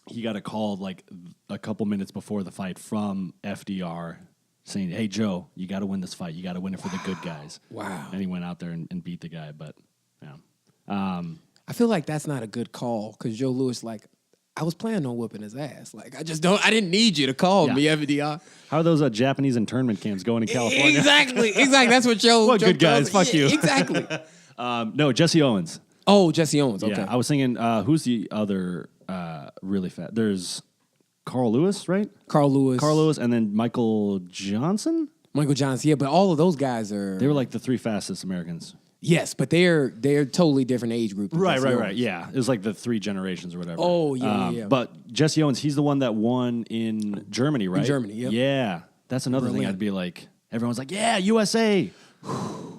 he got a call like a couple minutes before the fight from FDR saying, "Hey Joe, you got to win this fight. You got to win it for the good guys." Wow. And he went out there and beat the guy. But yeah, I feel like that's not a good call because Joe Louis, like, I was planning on whooping his ass. Like, I didn't need you to call me, FDR. how are those Japanese internment camps going in California? Exactly. That's what Joe. What Joe good guys? tells me. Fuck you. Exactly. No, Jesse Owens. Oh, Jesse Owens. Okay. Yeah, I was thinking, who's the other really fat? There's Carl Lewis, right? Carl Lewis, and then Michael Johnson. Michael Johnson. Yeah, but all of those guys are. They were like the three fastest Americans. Yes, but they're totally different age group. than Jesse Owens. Yeah, it was like the three generations or whatever. Oh, yeah. But Jesse Owens, he's the one that won in Germany, right? In Germany, yep. Yeah, that's another thing. Berlin. I'd be like, everyone's like, yeah, USA,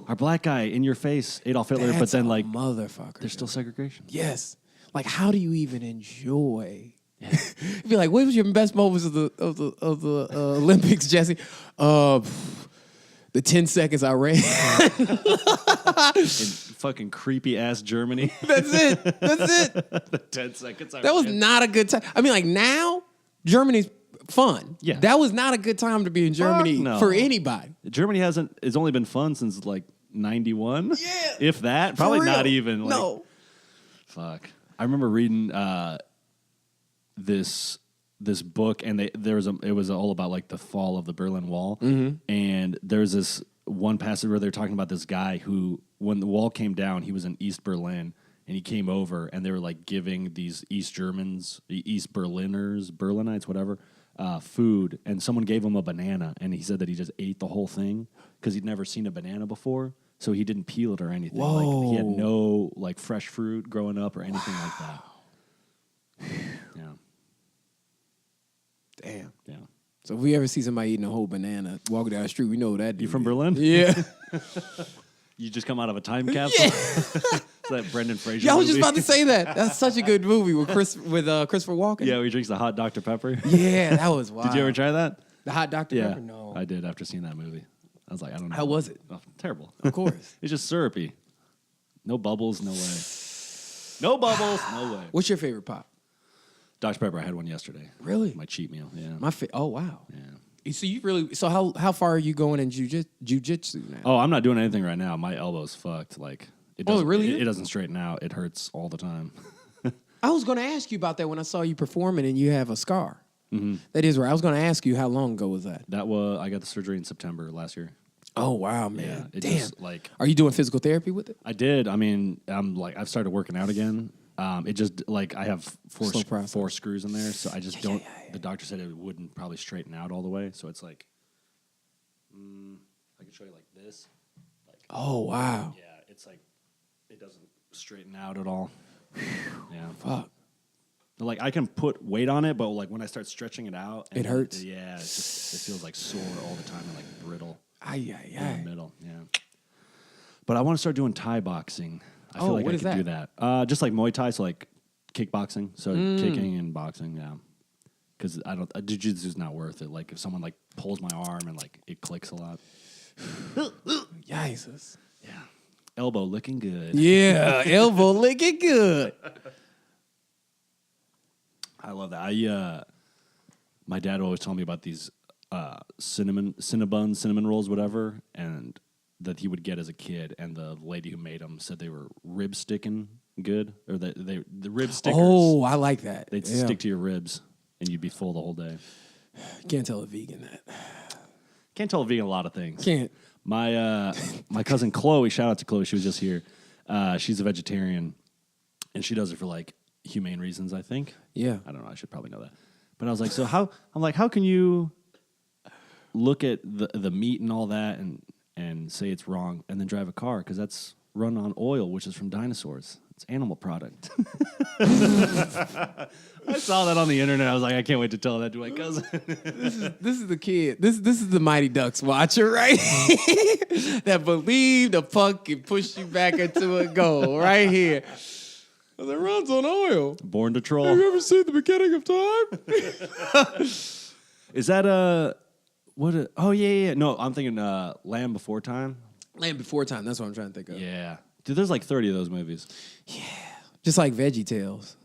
our black guy in your face, Adolf Hitler. That's but then a like, motherfucker. there's still segregation. Yes. Like, how do you even enjoy? Be like, what was your best moments of the Olympics, Jesse? The 10 seconds I ran. In fucking creepy ass Germany. That's it. The 10 seconds. That was not a good time. I mean, like now, Germany's fun. Yeah. That was not a good time to be in Germany no. for anybody. Germany it's only been fun since like 91. Yeah. If that. Probably For real. not even. Like, No. Fuck. I remember reading this book, and it was all about like the fall of the Berlin Wall. Mm-hmm. And there's this one passage where they're talking about this guy who, when the wall came down, he was in East Berlin, and he came over, and they were like giving these East Germans, the East Berlinites, whatever, food, and someone gave him a banana, and he said that he just ate the whole thing because he'd never seen a banana before. So he didn't peel it or anything. Whoa. Like he had no like fresh fruit growing up or anything like that. Yeah. Damn. Yeah. So if we ever see somebody eating a whole banana walking down the street, we know that dude. You from Berlin? Yeah. You just come out of a time capsule? Is that Brendan Fraser Yeah, I was just movie? about to say that. That's such a good movie with Christopher Walken. Yeah, where he drinks the hot Dr. Pepper. Yeah, that was wild. Did you ever try that? The hot Dr. Yeah, Pepper? No. I did after seeing that movie. I was like, I don't know. How was it? Oh, terrible. Of course. It's just syrupy. No bubbles, no way. No bubbles, no way. What's your favorite pop? Dr. Pepper, I had one yesterday. Really? My cheat meal, yeah. Oh, wow. Yeah. So you really? So how far are you going in jujitsu now? Oh, I'm not doing anything right now. My elbow's fucked. Like, it doesn't, really? It doesn't straighten out. It hurts all the time. I was going to ask you about that when I saw you performing and you have a scar. Mm-hmm. That is right. I was going to ask you how long ago was that? I got the surgery in September last year. Oh wow, man! Yeah, it Damn. just, like, are you doing physical therapy with it? I did. I mean, I've started working out again. It just, like, I have four screws in there, so I just don't. Yeah. The doctor said it wouldn't probably straighten out all the way, so it's like, I can show you like this. Like, oh wow. Yeah, it's like it doesn't straighten out at all. Yeah, fuck. Like, I can put weight on it, but like when I start stretching it out, it hurts. It feels like sore all the time and like brittle. In the middle, yeah. But I want to start doing Thai boxing. I feel like I could do that. Just like Muay Thai, so like kickboxing, so kicking and boxing, yeah. Because jiu-jitsu's not worth it. Like if someone like pulls my arm and like it clicks a lot. Jesus. Yeah. Elbow looking good. Yeah, elbow looking good. I love that. My dad always told me about these cinnamon rolls, whatever, and that he would get as a kid, and the lady who made them said they were rib sticking good, or the rib stickers. Oh, I like that. They'd stick to your ribs, and you'd be full the whole day. You can't tell a vegan that. Can't tell a vegan a lot of things. Can't. My cousin Chloe, shout out to Chloe, she was just here. She's a vegetarian, and she does it for like humane reasons, I think. Yeah. I don't know. I should probably know that. But I was like, so how can you look at the meat and all that and say it's wrong and then drive a car? Because that's run on oil, which is from dinosaurs. It's animal product. I saw that on the internet. I was like, I can't wait to tell that to my cousin. This is the kid. This is the Mighty Ducks watcher, right? That believed a puck can push you back into a goal right here. That runs on oil. Born to troll. Have you ever seen the beginning of time? Is that oh yeah. No, I'm thinking Land Before Time. Land Before Time. That's what I'm trying to think of. Yeah. Dude, there's like 30 of those movies. Yeah. Just like VeggieTales.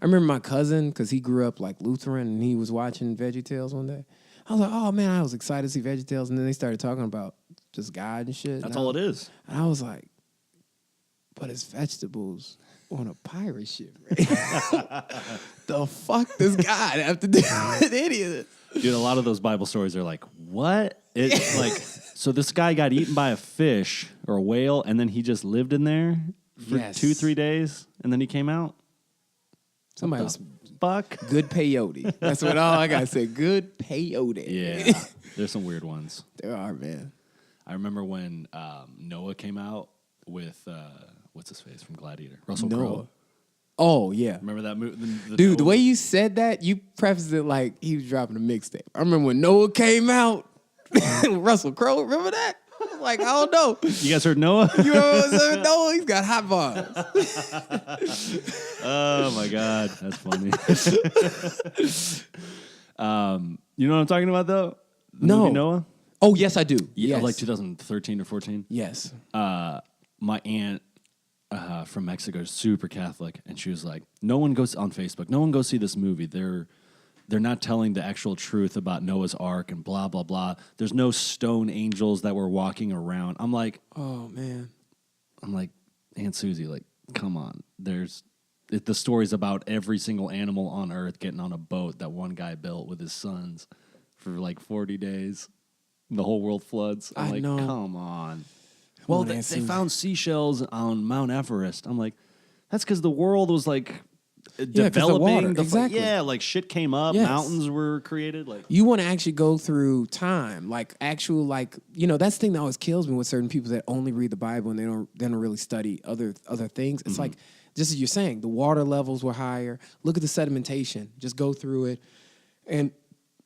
I remember my cousin, because he grew up like Lutheran, and he was watching VeggieTales one day. I was like, oh man, I was excited to see VeggieTales. And then they started talking about just God and shit. That's all it is. And I was like, but it's vegetables on a pirate ship, right? The fuck does God have to do with any of this? Dude, a lot of those Bible stories are like, what? It's like, so this guy got eaten by a fish or a whale, and then he just lived in there for 2-3 days, and then he came out? Somebody was fuck? Good peyote. That's what all I got to say. Good peyote. Yeah. There's some weird ones. There are, man. I remember when Noah came out with, what's his face from Gladiator? Russell Crowe. Oh, yeah. Remember that movie? Dude, the way you said that, you prefaced it like he was dropping a mixtape. I remember when Noah came out, Russell Crowe, remember that? I was like, I don't know. You guys heard Noah? You know Noah? He's got hot bars. Oh, my God. That's funny. You know what I'm talking about, though? The movie Noah? Oh, yes, I do. Yeah, yes. like 2013 or 14. Yes. My aunt from Mexico is super Catholic, and she was like, no one goes on Facebook. No one goes see this movie. They're not telling the actual truth about Noah's Ark and blah, blah, blah. There's no stone angels that were walking around. I'm like, oh, man. I'm like, Aunt Susie, like, come on. The story's about every single animal on earth getting on a boat that one guy built with his sons for like 40 days. The whole world floods. I'm like, come on. Well, they found seashells on Mount Everest. I'm like, that's because the world was like developing. Exactly. Like shit came up. Yes. Mountains were created. Like, you want to actually go through time, like actual, like, you know, that's the thing that always kills me with certain people that only read the Bible and they don't really study other things. It's like just as you're saying, the water levels were higher. Look at the sedimentation. Just go through it. And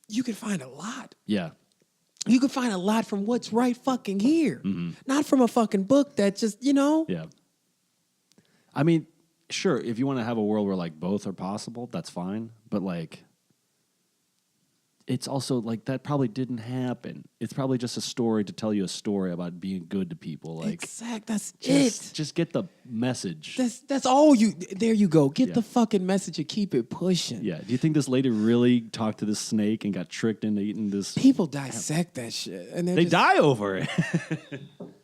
you can find a lot. Yeah. You can find a lot from what's right fucking here. Not from a fucking book that just, Yeah. I mean, sure, if you want to have a world where like both are possible, that's fine. But like, it's also like that probably didn't happen. It's probably just a story to tell you a story about being good to people. Like, That's it. it. Just get the message. That's all you. There you go. Get the fucking message and keep it pushing. Yeah. Do you think this lady really talked to this snake and got tricked into eating this? People dissect that shit, and They die over it.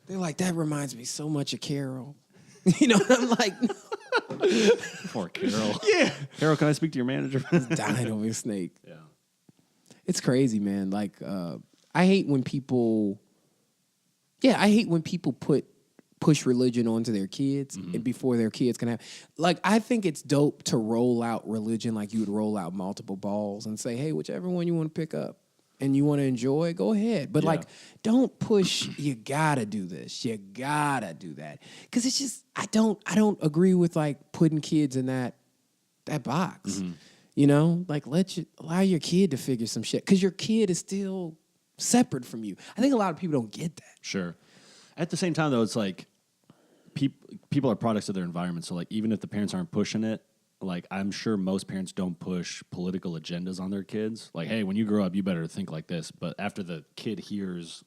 They're like, that reminds me so much of Carol. I'm like, no. Poor Carol. Yeah. Carol, can I speak to your manager? Dying over a snake. Yeah. It's crazy, man. Like, I hate when people. Yeah, I hate when people push religion onto their kids and before their kids can have. Like, I think it's dope to roll out religion like you would roll out multiple balls and say, hey, whichever one you want to pick up and you want to enjoy, go ahead. But like, don't push. You gotta do this. You gotta do that because it's just I don't agree with like putting kids in that box. Like allow your kid to figure some shit because your kid is still separate from you. I think a lot of people don't get that. Sure. At the same time, though, it's like people are products of their environment. So, like, even if the parents aren't pushing it, like, I'm sure most parents don't push political agendas on their kids. Like, hey, when you grow up, you better think like this. But after the kid hears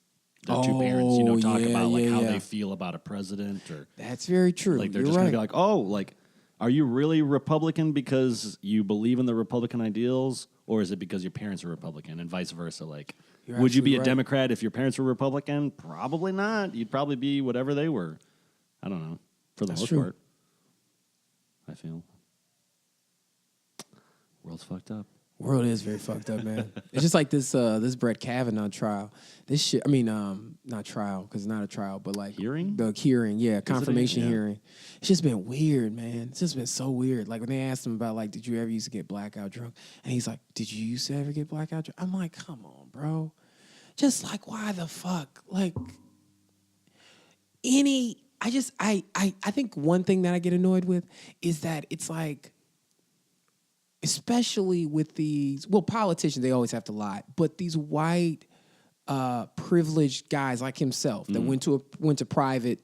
the two parents, talk about like how they feel about a president, or that's very true. Like, they're just gonna be like, oh, like, are you really Republican because you believe in the Republican ideals, or is it because your parents are Republican, and vice versa? Like, would you be a Democrat if your parents were Republican? Probably not. You'd probably be whatever they were. I don't know. For the most part, I feel world's fucked up. World is very fucked up, man. It's just like this Brett Kavanaugh trial. This shit. I mean, not trial because it's not a trial, but like hearing. The hearing, confirmation hearing. It's just been weird, man. It's just been so weird. Like when they asked him about like, did you ever used to get blackout drunk? And he's like, did you used to ever get blackout drunk? I'm like, come on, bro. Just like, why the fuck? Like, I think one thing that I get annoyed with is that it's like, especially with these, politicians, they always have to lie, but these white, privileged guys like himself that went to private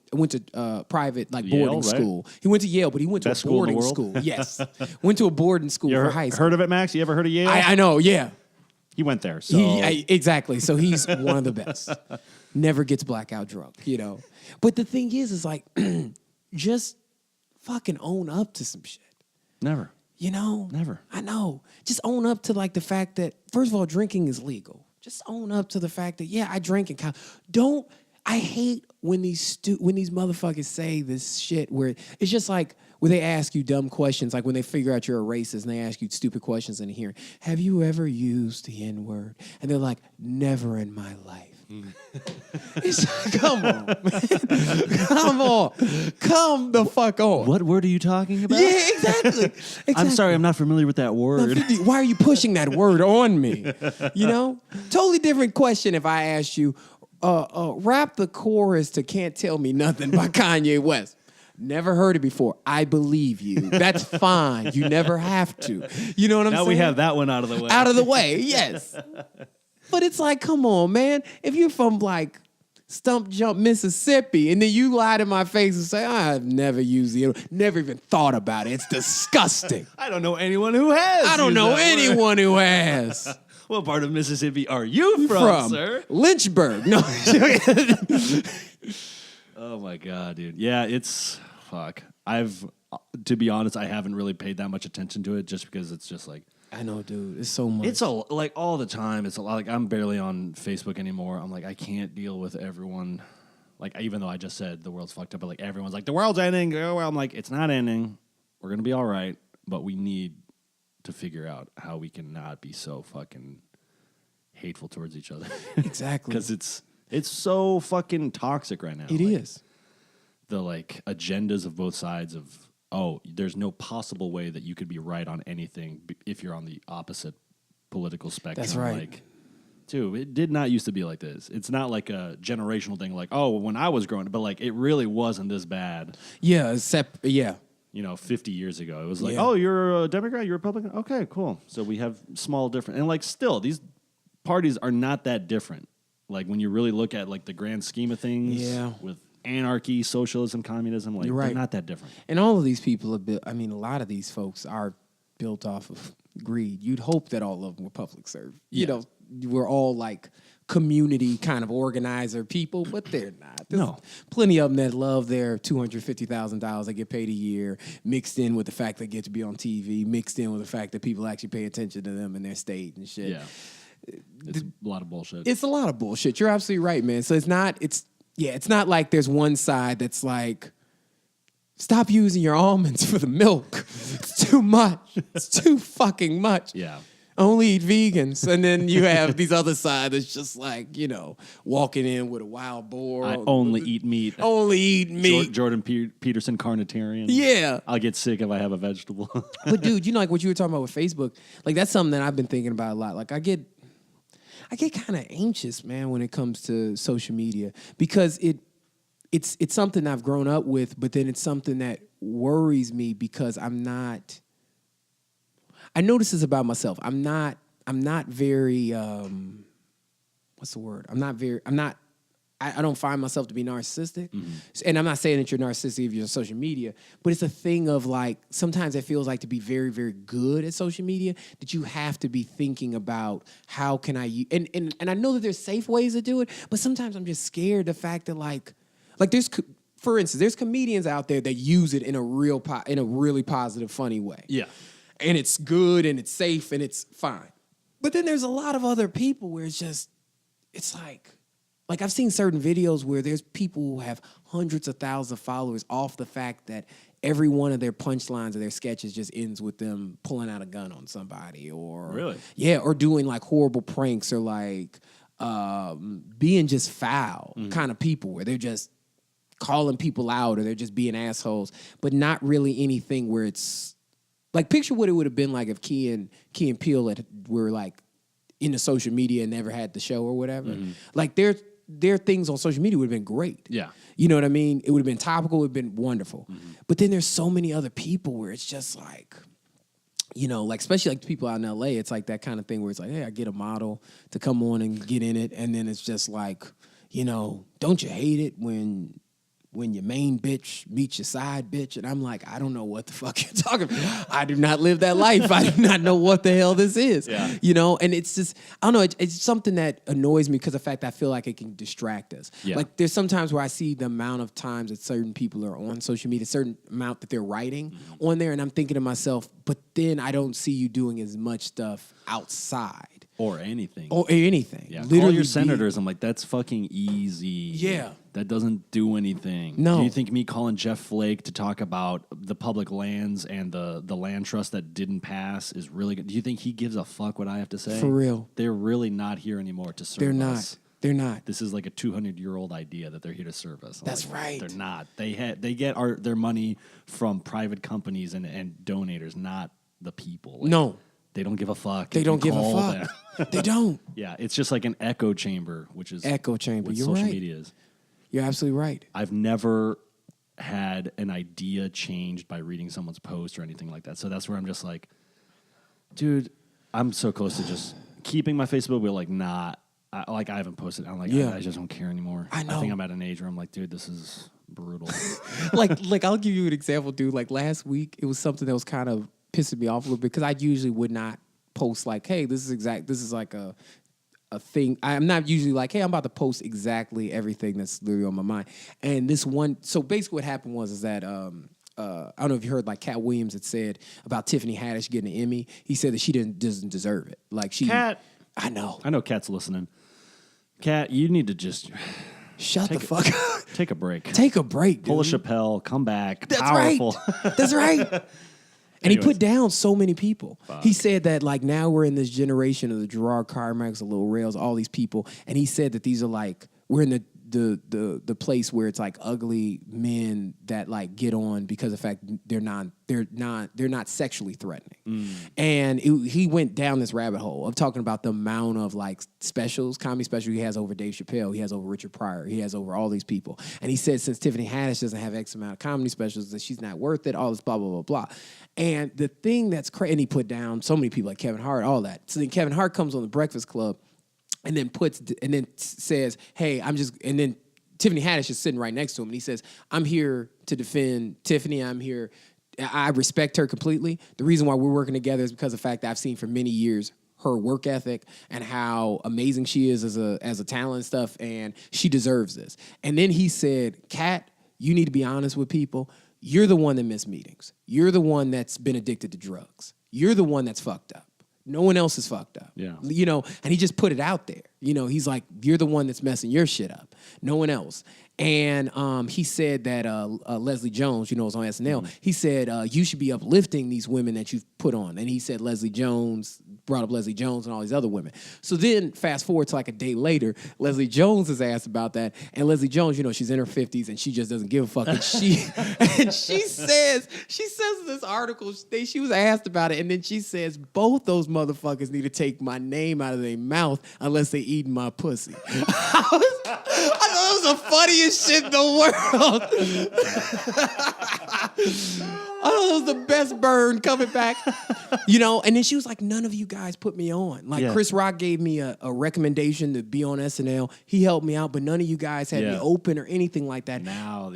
like Yale, boarding school. He went to Yale, but he went Best to a boarding school. Yes, went to a boarding school for high school. Heard of it, Max? You ever heard of Yale? I know, yeah. He went there, so exactly. So he's one of the best. Never gets blackout drunk, But the thing is like, just fucking own up to some shit. Never. Never. I know. Just own up to like the fact that first of all, drinking is legal. Just own up to the fact that I drink and don't. I hate when these motherfuckers say this shit where it's just like where they ask you dumb questions, like when they figure out you're a racist and they ask you stupid questions in the hearing. Have you ever used the N-word? And they're like, never in my life. It's like, come on, man. Come the fuck on. What word are you talking about? Yeah, exactly. I'm sorry, I'm not familiar with that word. Why are you pushing that word on me? Totally different question if I asked you, rap the chorus to Can't Tell Me Nothing by Kanye West. Never heard it before. I believe you. That's fine. You never have to. You know what I'm saying? Now we have that one out of the way. Out of the way, yes. But it's like, come on, man. If you're from like Stump Jump, Mississippi, and then you lie to my face and say, I've never used never even thought about it. It's disgusting. I don't know anyone who has. I don't know anyone who has. What part of Mississippi are you from, sir? Lynchburg. No. Oh my God, dude. Yeah, it's fuck. To be honest, I haven't really paid that much attention to it just because it's just like, I know, dude. It's so much. It's like all the time. It's a lot. Like I'm barely on Facebook anymore. I'm like, I can't deal with everyone. Like, even though I just said the world's fucked up, but like everyone's like, the world's ending. Oh, well, I'm like, it's not ending. We're gonna be all right, but we need to figure out how we can not be so fucking hateful towards each other. Exactly. Because it's so fucking toxic right now. It is. The like agendas of both sides of. Oh, there's no possible way that you could be right on anything if you're on the opposite political spectrum. That's right. Like, dude, it did not used to be like this. It's not like a generational thing like, oh, when I was growing up, but like it really wasn't this bad. Yeah, 50 years ago. It was like, Yeah. oh, you're a Democrat, you're a Republican? Okay, cool. So we have small different, and like still, these parties are not that different. Like when you really look at like the grand scheme of things with anarchy, socialism, communism, like they're not that different. And all of these people are built, a lot of these folks are built off of greed. You'd hope that all of them were public servants. Yeah. We're all like community kind of organizer people, but they're not. There's No. plenty of them that love their $250,000 they get paid a year, mixed in with the fact they get to be on TV, mixed in with the fact that people actually pay attention to them in their state and shit. Yeah. It's a lot of bullshit. It's a lot of bullshit. You're absolutely right, man. So it's not like there's one side that's like, stop using your almonds for the milk. It's too much. It's too fucking much. Yeah. Only eat vegans. And then you have these other side that's just like, walking in with a wild boar. I only eat meat. Only eat meat. Jordan Peterson, carnitarian. Yeah. I'll get sick if I have a vegetable. But dude, like what you were talking about with Facebook, like that's something that I've been thinking about a lot. Like I get kind of anxious, man, when it comes to social media because it's something I've grown up with, but then it's something that worries me because I notice this about myself. I'm not very what's the word? I don't find myself to be narcissistic. Mm-hmm. And I'm not saying that you're narcissistic if you're on social media, but it's a thing of like, sometimes it feels like to be very, very good at social media, that you have to be thinking about how can I, and I know that there's safe ways to do it, but sometimes I'm just scared the fact that like there's, for instance, there's comedians out there that use it in a really positive, funny way. Yeah. And it's good and it's safe and it's fine. But then there's a lot of other people where it's like I've seen certain videos where there's people who have hundreds of thousands of followers off the fact that every one of their punchlines or their sketches just ends with them pulling out a gun on somebody or really? Yeah, or doing like horrible pranks or like being just foul kind of people where they're just calling people out or they're just being assholes, but not really anything where it's like, picture what it would have been like if Key and Peele were like into social media and never had the show or whatever. Mm-hmm. Like their things on social media would have been great. Yeah. You know what I mean? It would have been topical. It would have been wonderful. Mm-hmm. But then there's so many other people where it's just like, like especially like people out in LA, it's like that kind of thing where it's like, hey, I get a model to come on and get in it. And then it's just like, don't you hate it when your main bitch meets your side bitch? And I'm like, I don't know what the fuck you're talking about. I do not live that life. I do not know what the hell this is. Yeah. And it's just, I don't know, it's something that annoys me because of the fact I feel like it can distract us. Yeah. Like there's some times where I see the amount of times that certain people are on social media, a certain amount that they're writing on there, and I'm thinking to myself, but then I don't see you doing as much stuff outside. Or anything. Yeah. Literally call your senators. I'm like, that's fucking easy. Yeah. That doesn't do anything. No. Do you think me calling Jeff Flake to talk about the public lands and the land trust that didn't pass is really good? Do you think he gives a fuck what I have to say? For real. They're really not here anymore to serve us. They're not. This is like a 200-year-old idea that they're here to serve us. That's right. They're not. They get their money from private companies and donators, not the people. No. They don't give a fuck. They don't give a fuck. They don't. Yeah, it's just like an echo chamber, which is echo chamber. What You're social right. media is. You're absolutely right. I've never had an idea changed by reading someone's post or anything like that. So that's where I'm just like, dude, I'm so close to just keeping my Facebook, but like not. I haven't posted. I'm like, I just don't care anymore. I know. I think I'm at an age where I'm like, dude, this is brutal. like I'll give you an example, dude. Like last week, it was something that was kind of pissing me off a little bit because I usually would not post like, hey, this is like a thing. I'm not usually like, hey, I'm about to post exactly everything that's literally on my mind. And this one, so basically what happened was that I don't know if you heard, like Cat Williams had said about Tiffany Haddish getting an Emmy. He said that she doesn't deserve it. Like Cat, I know Cat's listening. Cat, you need to just shut the fuck up. Take a break. Take a break, dude. Pull a Chappelle, come back. That's powerful. Right. That's right. And he put down so many people. Fuck. He said that like now we're in this generation of the Gerard Carmichaels, the Lil Rails, all these people. And he said that these are like, we're in the place where it's like ugly men that like get on because of the fact they're not sexually threatening. And he went down this rabbit hole of talking about the amount of like comedy specials he has over Dave Chappelle, he has over Richard Pryor, he has over all these people. And he said since Tiffany Haddish doesn't have X amount of comedy specials, that she's not worth it, all this blah, blah, blah, blah. And the thing that's crazy, and he put down so many people like Kevin Hart, all that. So then Kevin Hart comes on the Breakfast Club and then says, hey, and then Tiffany Haddish is sitting right next to him, and he says, I'm here to defend Tiffany. I respect her completely. The reason why we're working together is because of the fact that I've seen for many years her work ethic and how amazing she is as a talent and stuff, and she deserves this. And then he said, Kat, you need to be honest with people. You're the one that missed meetings. You're the one that's been addicted to drugs. You're the one that's fucked up. No one else is fucked up. Yeah. And he just put it out there. He's like, you're the one that's messing your shit up. No one else. And he said that Leslie Jones, was on SNL. He said, you should be uplifting these women that you've put on. And he said Leslie Jones, brought up Leslie Jones and all these other women. So then fast forward to like a day later, Leslie Jones is asked about that. And Leslie Jones, she's in her 50s and she just doesn't give a fuck. And she says in this article, she was asked about it. And then she says, both those motherfuckers need to take my name out of their mouth unless they eating my pussy. I thought it was the funniest shit in the world. I thought it was the best burn coming back. And then she was like, none of you guys put me on. Like Chris Rock gave me a recommendation to be on SNL. He helped me out, but none of you guys had me open or anything like that. Now.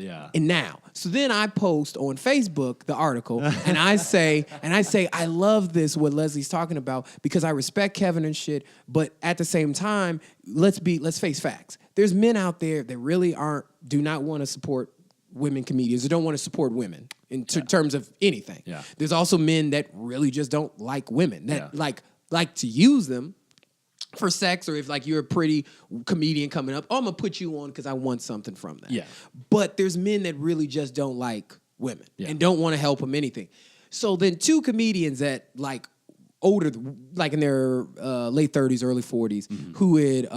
So then I post on Facebook the article and I say, I love this, what Leslie's talking about, because I respect Kevin and shit, but at the same time, let's face facts. There's men out there that really do not want to support women comedians or don't want to support women in terms of anything. Yeah. There's also men that really just don't like women, that like to use them for sex, or if like you're a pretty comedian coming up, I'm gonna put you on because I want something from that. Yeah. But there's men that really just don't like women and don't want to help them anything. So then two comedians that like older, like in their late 30s, early 40s, who had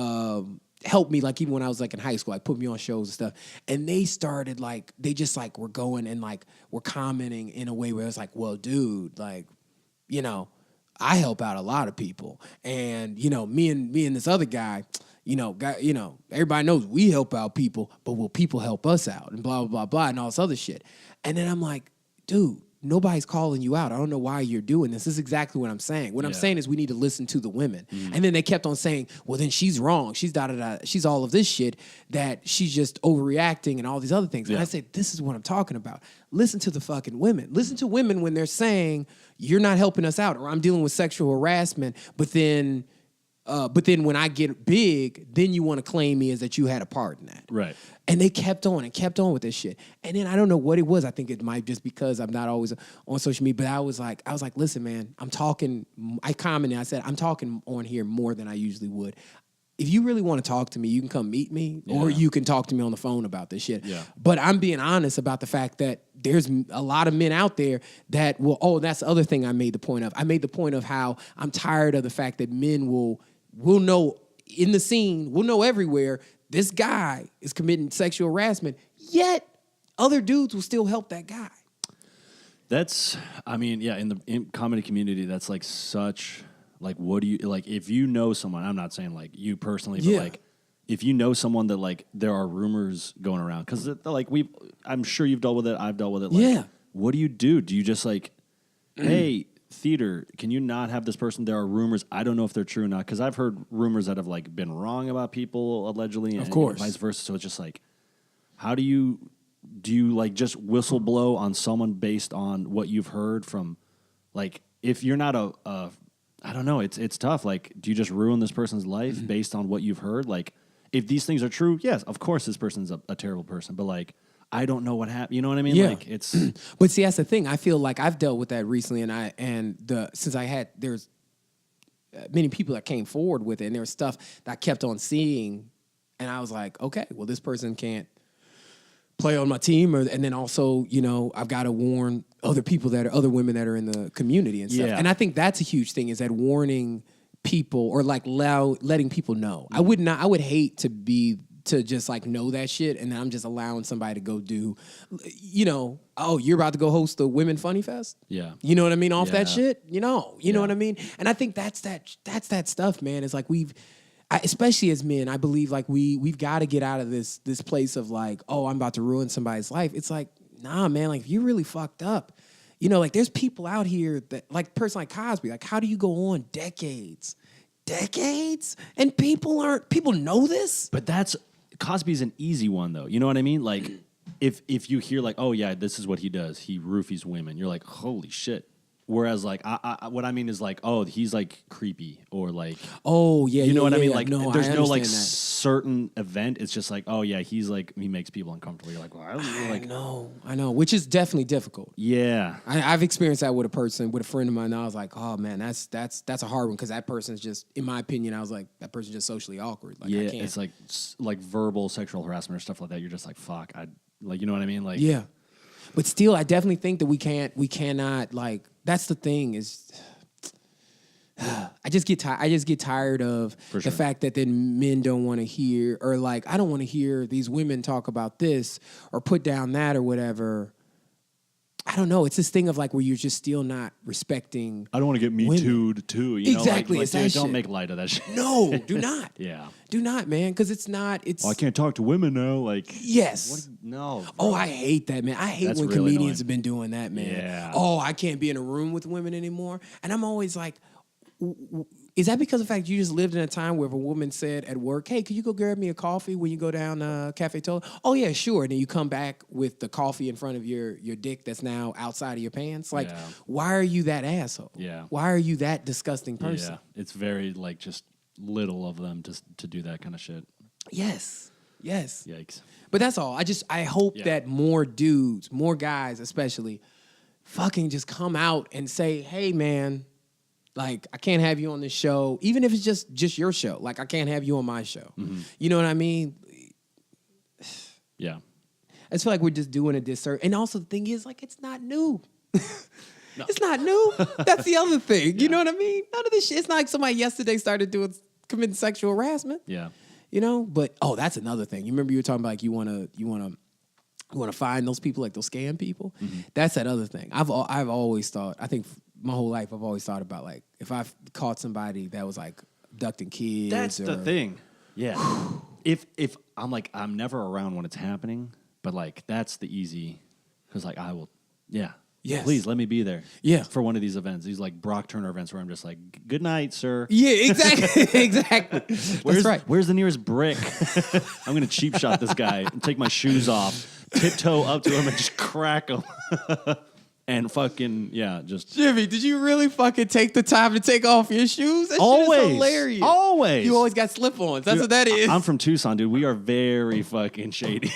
helped me, like even when I was like in high school, like put me on shows and stuff. And they started like, they just like were going and like were commenting in a way where it was like, well, dude, like, I help out a lot of people. And, me and this other guy, everybody knows we help out people, but will people help us out? And blah, blah, blah, blah, and all this other shit. And then I'm like, dude, nobody's calling you out. I don't know why you're doing this. This is exactly what I'm saying. What I'm saying is we need to listen to the women. And then they kept on saying, well, then she's wrong. She's da-da-da. She's all of this shit, that she's just overreacting and all these other things. And I said, this is what I'm talking about. Listen to the fucking women. Listen to women when they're saying, you're not helping us out, or I'm dealing with sexual harassment, but then when I get big, then you want to claim me as that you had a part in that. Right. And they kept on with this shit. And then I don't know what it was. I think it might just because I'm not always on social media, but I was like, listen, man, I commented, I said, I'm talking on here more than I usually would. If you really want to talk to me, you can come meet me, or you can talk to me on the phone about this shit. Yeah. But I'm being honest about the fact that there's a lot of men out there that will, that's the other thing I made the point of. I made the point of how I'm tired of the fact that men will know in the scene, will know everywhere, this guy is committing sexual harassment, yet other dudes will still help that guy. That's, in the comedy community, that's like such, like, what do you, like, if you know someone, I'm not saying like you personally, but like, if you know someone that like there are rumors going around, because like I'm sure you've dealt with it, I've dealt with it. Like, what do? Do you just like, hey, theater, can you not have this person? There are rumors. I don't know if they're true or not, because I've heard rumors that have like been wrong about people allegedly, and vice versa. So it's just like, how do you like just whistle blow on someone based on what you've heard from, like, if you're not I don't know, it's tough. Like, do you just ruin this person's life based on what you've heard? Like, if these things are true, yes, of course this person's a terrible person, but like, I don't know what happened. You know what I mean? Yeah. Like, it's. But see, that's the thing. I feel like I've dealt with that recently, there's many people that came forward with it, and there was stuff that I kept on seeing, and I was like, okay, well, this person can't play on my team, and then also, I've got to warn other women that are in the community and stuff. Yeah. And I think that's a huge thing, is that warning people, or like letting people know. I would hate to be to just like know that shit, and then I'm just allowing somebody to go do, oh, you're about to go host the Women Funny Fest? Yeah. You know what I mean? Off that Yeah. shit? You know what I mean? And I think that's that stuff, man. It's like especially as men, I believe like we've got to get out of this place of like, oh, I'm about to ruin somebody's life. It's like, nah, man, like if you really fucked up, like there's people out here that like person like Cosby, like how do you go on decades and people know this? But Cosby's an easy one though. You know what I mean? Like if you hear like, oh yeah, this is what he does. He roofies women. You're like, holy shit. Whereas, like, what I mean is, like, oh, he's, like, creepy or, like... Oh, yeah, you know what I mean? Yeah. Like, no, there's no, like, that. certain event. It's just like, oh, yeah, he's, like, he makes people uncomfortable. You're like, well, I know, which is definitely difficult. Yeah. I've experienced that with a friend of mine, and I was like, oh, man, that's a hard one, because that person's just, in my opinion, I was like, that person's just socially awkward. Like, yeah, I can't. It's, like, verbal sexual harassment or stuff like that. You're just like, fuck. You know what I mean? Like... Yeah. But still, I definitely think that we cannot, like... That's the thing is, I just get tired of the fact that then men don't want to hear, or like I don't want to hear these women talk about this or put down that or whatever. I don't know. It's this thing of like where you're just still not respecting. I don't want to get me too'd too. You exactly. know? Like, dude, don't shit. make light of that shit. No, do not. Yeah. Do not, man, because it's not. It's. Oh, I can't talk to women now. Like. Yes. No. Bro. Oh, I hate that, man. I hate when really comedians annoying. have been doing that, man. Yeah. Oh, I can't be in a room with women anymore. And I'm always like, is that because of the fact you just lived in a time where if a woman said at work, hey, could you go grab me a coffee when you go down Cafe Tola? Oh, yeah, sure. And then you come back with the coffee in front of your dick that's now outside of your pants. Like, why are you that asshole? Yeah. Why are you that disgusting person? Yeah. It's very, like, just little of them to do that kind of shit. Yes. Yikes. But that's all. I hope that more dudes, more guys especially, fucking just come out and say, hey, man, like, I can't have you on this show, even if it's just your show. Like, I can't have you on my show. Mm-hmm. You know what I mean? Yeah. I just feel like we're just doing a disservice. And also, the thing is, like, it's not new. No. It's not new. That's the other thing. Yeah. You know what I mean? None of this shit. It's not like somebody yesterday started committing sexual harassment. Yeah. You know? But, that's another thing. You remember you were talking about, like, you want to find those people, like those scam people? Mm-hmm. That's that other thing. I've always thought, I think my whole life, I've always thought about, like, if I've caught somebody that was, like, abducting kids. That's the thing. Yeah. if I'm, like, I'm never around when it's happening, but, like, that's the easy, because, like, I will, Yes. Please let me be there. Yeah. For one of these events. These, like, Brock Turner events where I'm just like, good night, sir. Yeah, exactly. Exactly. That's right. Where's the nearest brick? I'm going to cheap shot this guy and take my shoes off, tiptoe up to him and just crack him. And fucking, just... Jimmy, did you really fucking take the time to take off your shoes? That always. Shit is hilarious. Always. You always got slip-ons. That's what that is. I'm from Tucson, dude. We are very fucking shady.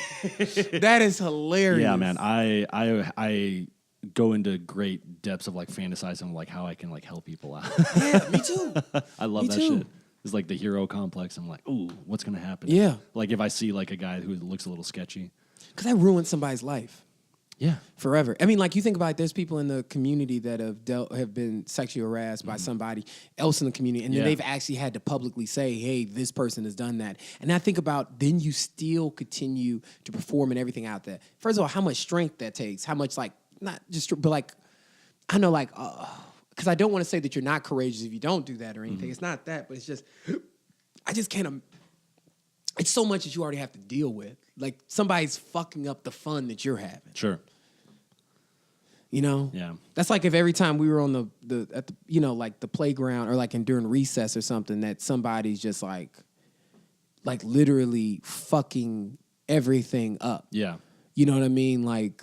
That is hilarious. Yeah, man. I go into great depths of, like, fantasizing, like, how I can, like, help people out. Yeah, me too. I love that shit. It's like the hero complex. I'm like, ooh, what's going to happen? Yeah. Like, if I see, like, a guy who looks a little sketchy. Because I ruined somebody's life. Yeah. Forever. I mean, like, you think about it, there's people in the community that have been sexually harassed by somebody else in the community, and then they've actually had to publicly say, hey, this person has done that. And I think about then you still continue to perform and everything out there. First of all, how much strength that takes, how much, like, not just, but, like, I know, like, because I don't want to say that you're not courageous if you don't do that or anything. Mm-hmm. It's not that, but it's just, I just can't, it's so much that you already have to deal with. Like, somebody's fucking up the fun that you're having. Sure. You know? Yeah. That's like if every time we were on like the playground or like during recess or something that somebody's just like literally fucking everything up. Yeah. You know what I mean? Like,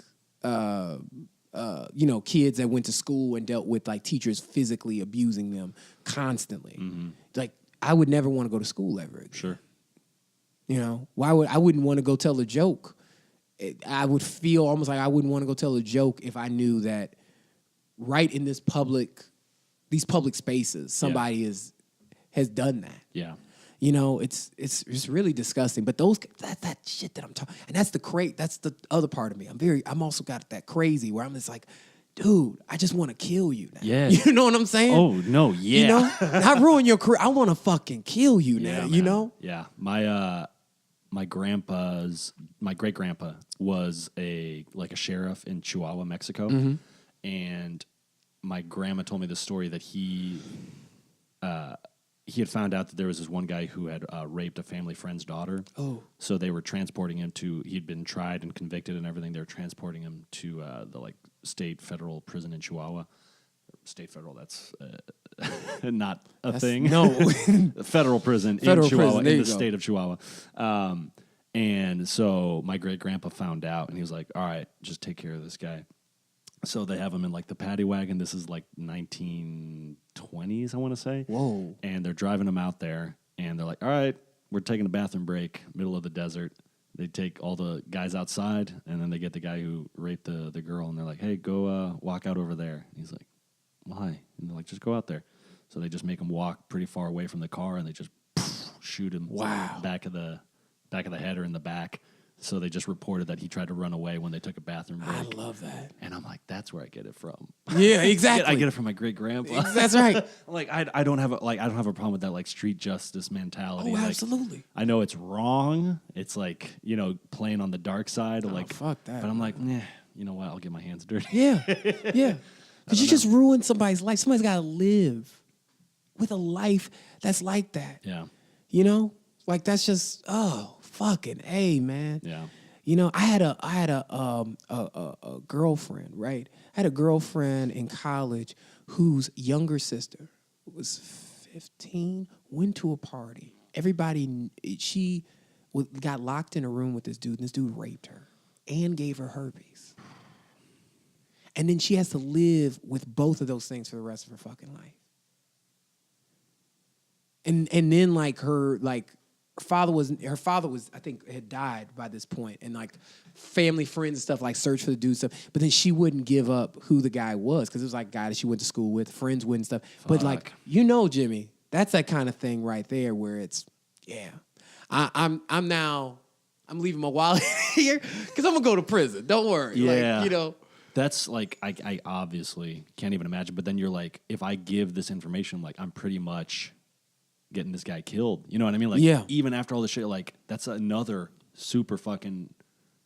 kids that went to school and dealt with like teachers physically abusing them constantly. Mm-hmm. Like, I would never want to go to school ever again. Sure. You know, I wouldn't want to go tell a joke. I would feel almost like I wouldn't want to go tell a joke if I knew that right in these public spaces, somebody has done that. Yeah. You know, it's really disgusting. But that shit that I'm talking, and that's the other part of me. I'm also got that crazy where I'm just like, dude, I just want to kill you now. Yeah. You know what I'm saying? Oh, no, yeah. You know? Not ruin your career. I want to fucking kill you now, man. you know? Yeah. my great grandpa was a sheriff in Chihuahua, Mexico, and my grandma told me the story that he had found out that there was this one guy who had raped a family friend's daughter. Oh. So they were transporting him he'd been tried and convicted and everything. They were transporting him to the state federal prison in Chihuahua. State federal, that's not a thing. No. Federal prison Federal in Chihuahua, prison, in the state of Chihuahua. And so my great grandpa found out and he was like, all right, just take care of this guy. So they have him in the paddy wagon. This is 1920s, I want to say. Whoa. And they're driving him out there and they're like, all right, we're taking a bathroom break, middle of the desert. They take all the guys outside and then they get the guy who raped the girl and they're like, hey, go walk out over there. And he's like, why? And they're like, just go out there. So they just make him walk pretty far away from the car and they just shoot him back of the head or in the back. So they just reported that he tried to run away when they took a bathroom break. I love that. And I'm like, that's where I get it from. Yeah, exactly. I get it from my great grandpa. That's right. I don't have a problem with that street justice mentality. Oh, absolutely. I know it's wrong. It's playing on the dark side. Fuck that. But I'm like, you know what? I'll get my hands dirty. Yeah, yeah. Because you just ruined somebody's life. Somebody's got to live with a life that's like that. Yeah. You know, that's just fucking A, man. Yeah. You know, I had a girlfriend, right? I had a girlfriend in college whose younger sister was 15, went to a party. She got locked in a room with this dude, and this dude raped her and gave her herpes. And then she has to live with both of those things for the rest of her fucking life. And then her father was I think had died by this point, and family friends and stuff searched for the dude stuff, but then she wouldn't give up who the guy was because it was a guy that she went to school with, friends with and stuff. Fuck. But Jimmy, that's that kind of thing right there where it's I'm leaving my wallet here because I'm gonna go to prison. Don't worry. Yeah. That's I obviously can't even imagine. But then you're like, if I give this information, I'm pretty much getting this guy killed. You know what I mean? Even after all this shit, that's another super fucking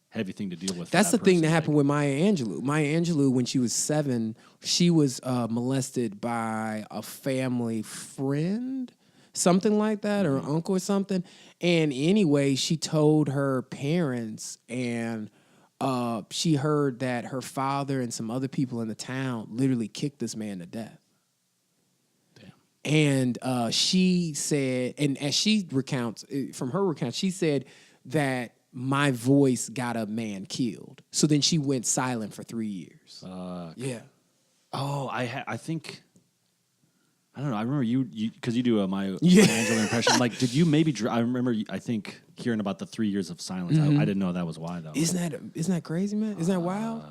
heavy thing to deal with. That's the thing that happened with Maya Angelou. Maya Angelou, when she was 7, she was molested by a family friend, something like that, or uncle or something. And anyway, she told her parents, and she heard that her father and some other people in the town literally kicked this man to death. Damn. And she said, and as she recounts, from her recount, she said that my voice got a man killed. So then she went silent for 3 years. Yeah. Oh, I think... I don't know. I remember you because you do my Angela impression. Did you maybe? I remember. I think hearing about the 3 years of silence. I didn't know that was why though. Isn't that crazy, man? Isn't that wild?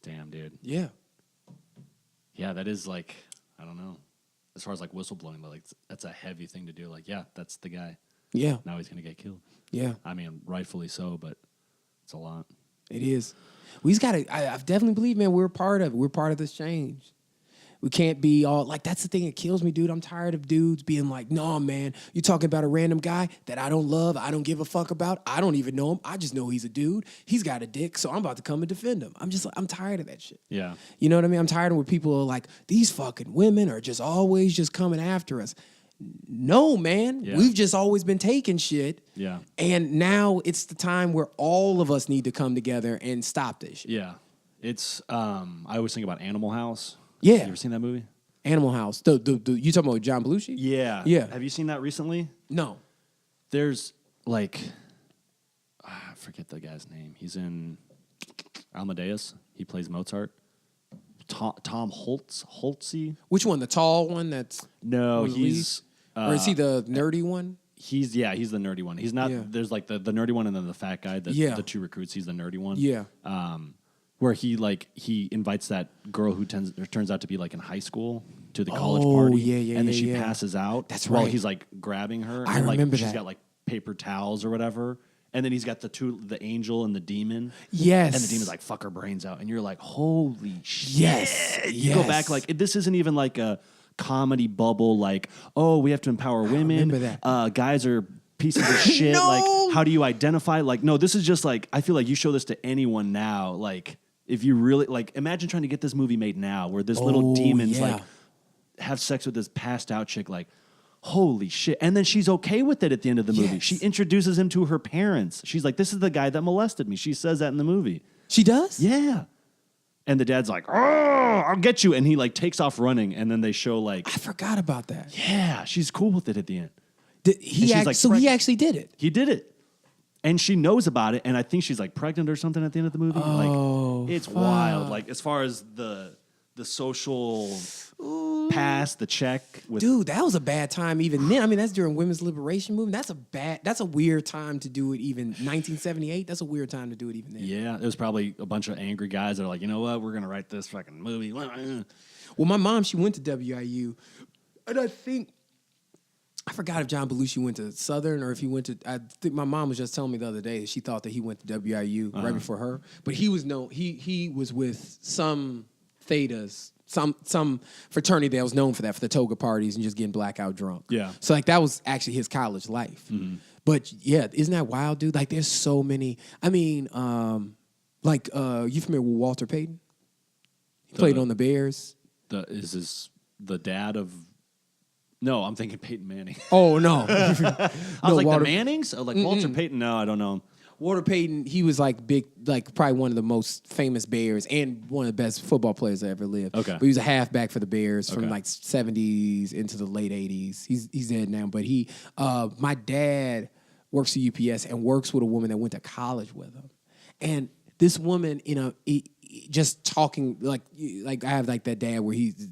Damn, dude. Yeah. Yeah, that is I don't know. As far as whistleblowing, that's a heavy thing to do. That's the guy. Yeah. Now he's gonna get killed. Yeah. I mean, rightfully so, but it's a lot. It is. We just gotta. I definitely believe, man. We're part of it. We're part of this change. We can't be all that's the thing that kills me, dude. I'm tired of dudes being like, no, man, you're talking about a random guy that I don't love, I don't give a fuck about, I don't even know him. I just know he's a dude. He's got a dick, so I'm about to come and defend him. I'm tired of that shit. Yeah. You know what I mean? I'm tired of when people are like, these fucking women are just always just coming after us. No, man. Yeah. We've just always been taking shit. Yeah. And now it's the time where all of us need to come together and stop this shit. Yeah. It's I always think about Animal House. Yeah. You ever seen that movie? Animal House. The you talking about John Belushi? Yeah. Yeah. Have you seen that recently? No. There's I forget the guy's name. He's in Amadeus. He plays Mozart. Tom Holtze. Which one? The tall one? No, he's or is he the nerdy one? He's the nerdy one. He's not. Yeah. There's the nerdy one and then the fat guy. The two recruits. He's the nerdy one. Yeah. Where he invites that girl who turns out to be in high school to the college party. Yeah, and then she passes out. That's while right. he's grabbing her. I and remember she's that. got paper towels or whatever. And then he's got the angel and the demon. Yes. And the demon's fuck her brains out. And you're like, holy shit. Yes. You go back this isn't even a comedy bubble oh, we have to empower women. I remember that. Guys are pieces of shit. No. Like, how do you identify? Like, no, this is just like, I feel like you show this to anyone now. Like, if you really, like, imagine trying to get this movie made now where this little demon's like, have sex with this passed out chick, like, holy shit. And then she's okay with it at the end of the movie. Yes. She introduces him to her parents. She's like, this is the guy that molested me. She says that in the movie. She does? Yeah. And the dad's like, oh, I'll get you. And he like takes off running. And then they show like, I forgot about that. yeah, she's cool with it at the end. He actually did it. He did it. And she knows about it. And I think she's like pregnant or something at the end of the movie. Like, it's wild. Like, as far as the social past, the check. Dude, that was a bad time even then. I mean, that's during women's liberation movement. That's a weird time to do it even 1978. That's a weird time to do it even then. Yeah, there was probably a bunch of angry guys that are like, you know what, we're going to write this fucking movie. Well, my mom, she went to WIU. And I forgot if John Belushi went to Southern or if he went to. I think my mom was just telling me the other day that she thought that he went to WIU right before her, but he was he was with some Thetas, some fraternity that was known for that, for the toga parties and just getting blackout drunk. Yeah. So like that was actually his college life. Mm-hmm. But yeah, isn't that wild, dude? Like there's so many. I mean, you familiar with Walter Payton? He played on the Bears. Is this the dad of? No, I'm thinking Peyton Manning. Oh, no. I was like, the Mannings? Oh, like Walter Payton? No, I don't know him. Walter Payton, he was like big, like probably one of the most famous Bears and one of the best football players that ever lived. Okay. But he was a halfback for the Bears from like 70s into the late 80s. He's dead now. But my dad works at UPS and works with a woman that went to college with him. And this woman, just talking, like I have like that dad where he's,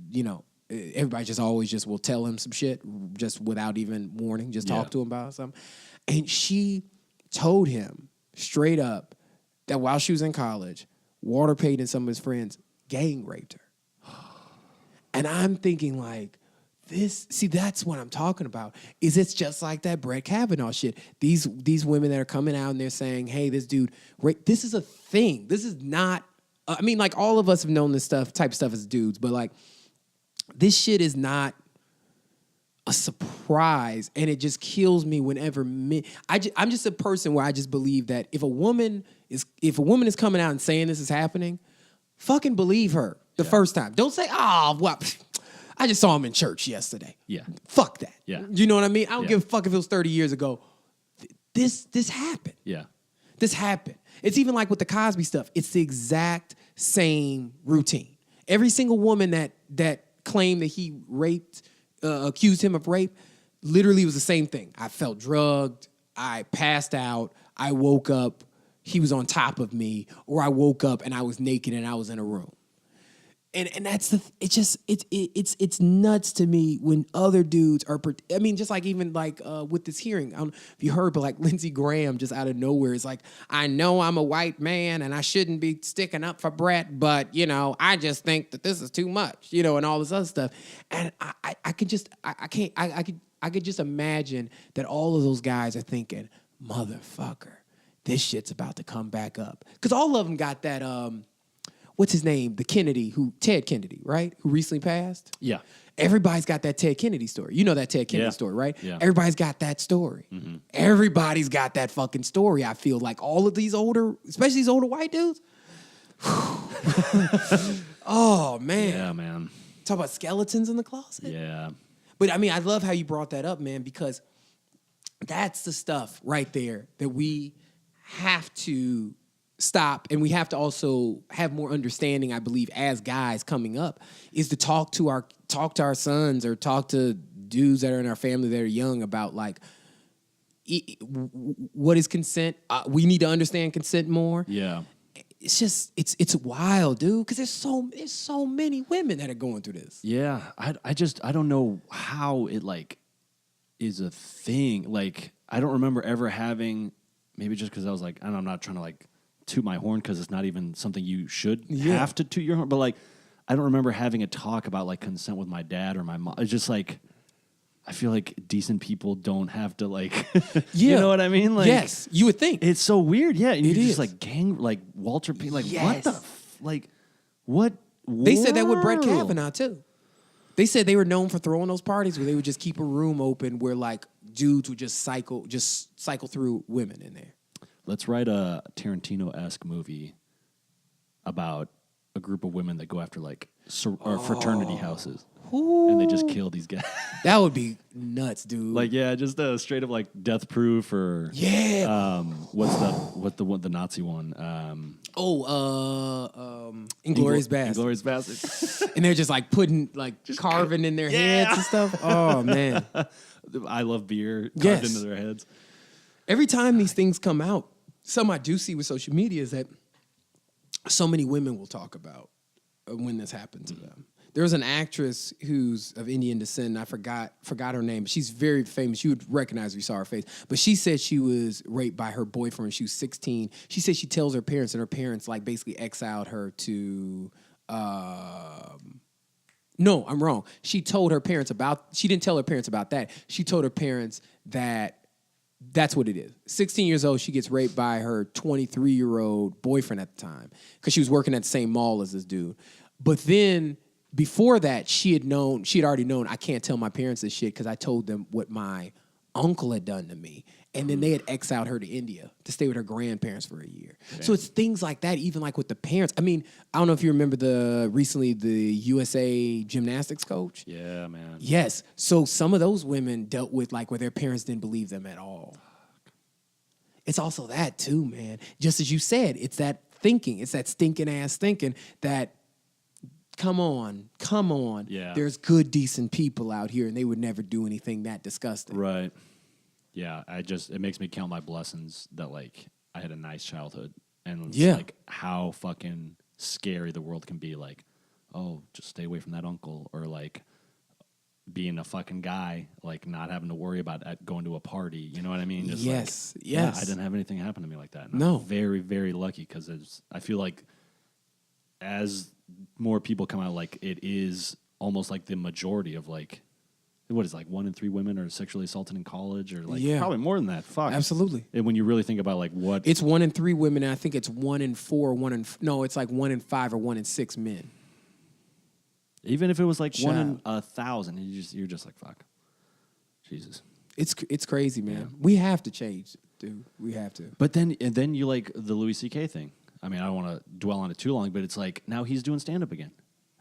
everybody just always just will tell him some shit just without even warning, just talk to him about something. And she told him straight up that while she was in college, Walter Payton and some of his friends gang raped her. And I'm thinking like, that's what I'm talking about. Is it's just like that Brett Kavanaugh shit. These women that are coming out and they're saying, hey, this dude, this is a thing. This is not, I mean, like all of us have known this type of stuff as dudes, but like, this shit is not a surprise, and it just kills me whenever I'm just a person where I just believe that if a woman is coming out and saying this is happening, fucking believe her the first time. Don't say, what? I just saw him in church yesterday. Yeah. Fuck that. Yeah. You know what I mean? I don't give a fuck if it was 30 years ago. This happened. Yeah. This happened. It's even like with the Cosby stuff. It's the exact same routine. Every single woman that claimed that he accused him of rape, literally was the same thing. I felt drugged, I passed out, I woke up, he was on top of me, or I woke up and I was naked and I was in a room. And that's it's nuts to me when other dudes are, I mean, just like even like with this hearing, I don't know if you heard, but like Lindsey Graham just out of nowhere is like, I know I'm a white man and I shouldn't be sticking up for Brett, but I just think that this is too much, and all this other stuff. And I could just imagine that all of those guys are thinking, motherfucker, this shit's about to come back up. Because all of them got that, what's his name? Ted Kennedy, right? Who recently passed? Yeah. Everybody's got that Ted Kennedy story. You know that Ted Kennedy story, right? Yeah. Everybody's got that story. Mm-hmm. Everybody's got that fucking story. I feel like all of these especially these older white dudes. Oh, man. Yeah, man. Talk about skeletons in the closet. Yeah. But I mean, I love how you brought that up, man, because that's the stuff right there that we have to stop, and we have to also have more understanding, I believe, as guys coming up, is to talk to our sons or talk to dudes that are in our family that are young about like, what is consent? We need to understand consent more. Yeah. It's just it's wild, dude, because there's so many women that are going through this. Yeah, I don't know how it like is a thing. Like I don't remember ever having, maybe just because I was like, I'm not trying to like toot my horn because it's not even something you should have to toot your horn. But like, I don't remember having a talk about like consent with my dad or my mom. It's just like, I feel like decent people don't have to like, you know what I mean? Like, yes, you would think. It's so weird. Yeah. And it you're is. just like like Walter P. Like, Yes. What? They said that with Brett Kavanaugh too. They said they were known for throwing those parties where they would just keep a room open where like dudes would just cycle through women in there. Let's write a Tarantino-esque movie about a group of women that go after like or fraternity houses. Ooh. And they just kill these guys. That would be nuts, dude. Like, yeah, just straight up like Death Proof or what's the Nazi one? Inglourious Basterds. Inglourious Basterds. And they're just like putting like carving in their heads and stuff. Oh man. I love beer carved into their heads. Every time these things come out, something I do see with social media is that so many women will talk about when this happened to them. There was an actress who's of Indian descent, and I forgot her name, but she's very famous. You would recognize her if you saw her face. But she said she was raped by her boyfriend when she was 16. She said she tells her parents, and her parents like basically exiled her to no, I'm wrong. She didn't tell her parents about that. She told her parents that that's what it is. 16 years old, she gets raped by her 23-year-old boyfriend at the time because she was working at the same mall as this dude. But then before that, she had already known, I can't tell my parents this shit because I told them what my uncle had done to me. And then they had exiled her to India to stay with her grandparents for a year. Damn. So it's things like that, even like with the parents. I mean, I don't know if you remember the USA gymnastics coach. Yeah, man. Yes. So some of those women dealt with like where their parents didn't believe them at all. It's also that too, man. Just as you said, it's that thinking. It's that stinking ass thinking that come on. Yeah. There's good, decent people out here, and they would never do anything that disgusting. Right. Yeah, it makes me count my blessings that, like, I had a nice childhood. And it's like, how fucking scary the world can be. Like, oh, just stay away from that uncle. Or, like, being a fucking guy, like, not having to worry about going to a party. You know what I mean? Just yes. Yeah, I didn't have anything happen to me like that. And no. I'm very, very lucky because I feel like as more people come out, like, it is almost like the majority of, like, what is it, like 1 in 3 women are sexually assaulted in college, or like probably more than that. Fuck, absolutely. And when you really think about like what it's 1 in 3 women, and I think it's 1 in 4, it's like 1 in 5 or 1 in 6 men. Even if it was like 1 in 1,000, you're just like fuck, Jesus. It's crazy, man. Yeah. We have to change, dude. We have to. But then you like the Louis C.K. thing. I mean, I don't want to dwell on it too long, but it's like now he's doing stand up again.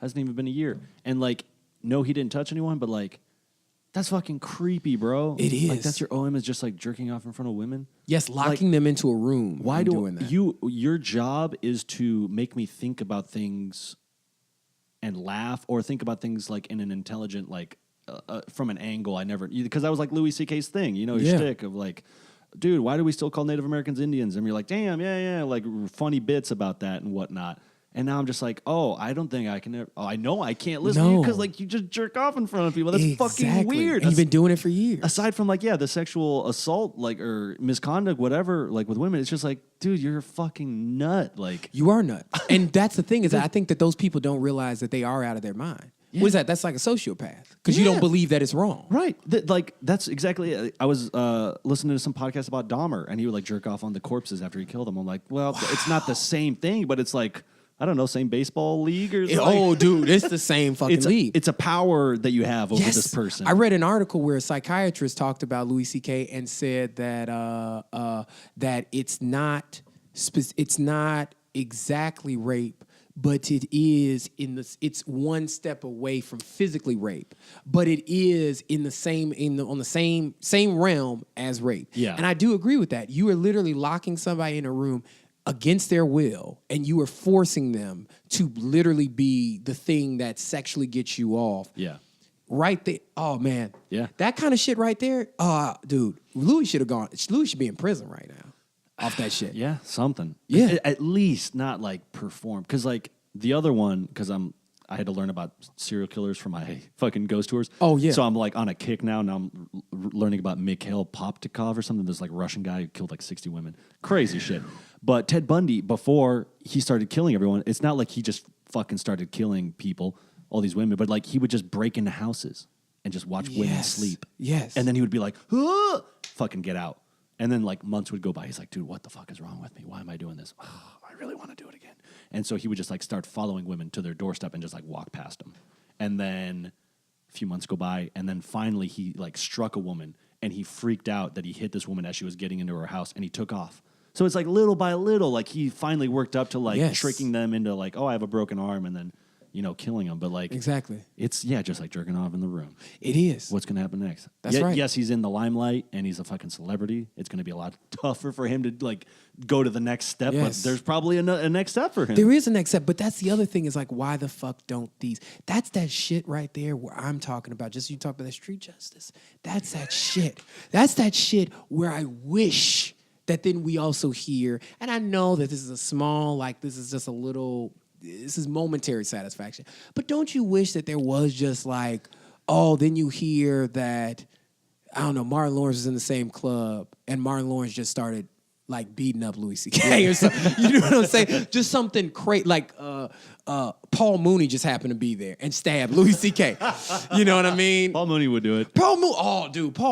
Hasn't even been a year, and like no, he didn't touch anyone, but like. That's fucking creepy, bro. It is. Like, that's your OM is just like jerking off in front of women? Yes, locking them into a room. Why doing that? Your job is to make me think about things and laugh, or think about things like in an intelligent, like from an angle I never, because that was like Louis C.K.'s thing, you know, your shtick of like, dude, why do we still call Native Americans Indians? And you're like, damn, yeah, like funny bits about that and whatnot. And now I'm just like, I don't think I can ever. Oh, I know I can't listen to you because like you just jerk off in front of people. That's fucking weird. And you've been doing it for years. Aside from like, the sexual assault, like or misconduct, whatever, like with women, it's just like, dude, you're a fucking nut. Like you are nuts. And that's the thing is, I think that those people don't realize that they are out of their mind. Yeah. What is that? That's like a sociopath because you don't believe that it's wrong. Right. Like that's exactly it. I was listening to some podcast about Dahmer, and he would like jerk off on the corpses after he killed them. I'm like, well, it's not the same thing, but it's like. I don't know, same baseball league or something. Oh, dude, it's the same fucking league. It's a power that you have over this person. I read an article where a psychiatrist talked about Louis C.K. and said that that it's not exactly rape, but it is it's one step away from physically rape, but it is on the same realm as rape. Yeah, and I do agree with that. You are literally locking somebody in a room against their will, and you are forcing them to literally be the thing that sexually gets you off. Yeah. Right there. Oh, man. Yeah. That kind of shit right there. Dude, Louis should be in prison right now off that shit. Yeah, something. Yeah. At least not like perform. Because like the other one, because I had to learn about serial killers for my fucking ghost tours. Oh, yeah. So I'm like on a kick now. Now I'm learning about Mikhail Poptikov or something. This like Russian guy who killed like 60 women. Crazy shit. But Ted Bundy, before he started killing everyone, it's not like he just fucking started killing people, all these women, but like he would just break into houses and just watch women sleep. Yes. And then he would be like, fucking get out. And then like months would go by. He's like, dude, what the fuck is wrong with me? Why am I doing this? Oh, I really want to do it again. And so he would just like start following women to their doorstep and just like walk past them. And then a few months go by, and then finally he like struck a woman and he freaked out that he hit this woman as she was getting into her house, and he took off. So it's like little by little, like he finally worked up to like tricking them into like, oh, I have a broken arm, and then, you know, killing them. But like, exactly, it's just like jerking off in the room. It is. What's going to happen next? That's right. Yes, he's in the limelight and he's a fucking celebrity. It's going to be a lot tougher for him to like go to the next step. Yes. But there's probably a next step for him. There is a next step, but that's the other thing is like, why the fuck don't these? That's that shit right there where I'm talking about. Just you talk about that street justice. That's that shit. That's that shit where I wish that then we also hear, and I know that this is a small, like this is just a little, this is momentary satisfaction. But don't you wish that there was just like, oh, then you hear that, I don't know, Martin Lawrence is in the same club and Martin Lawrence just started like beating up Louis C.K. or something. You know what I'm saying? Just something crazy, like Paul Mooney just happened to be there and stabbed Louis C.K. You know what I mean? Paul Mooney would do it. Paul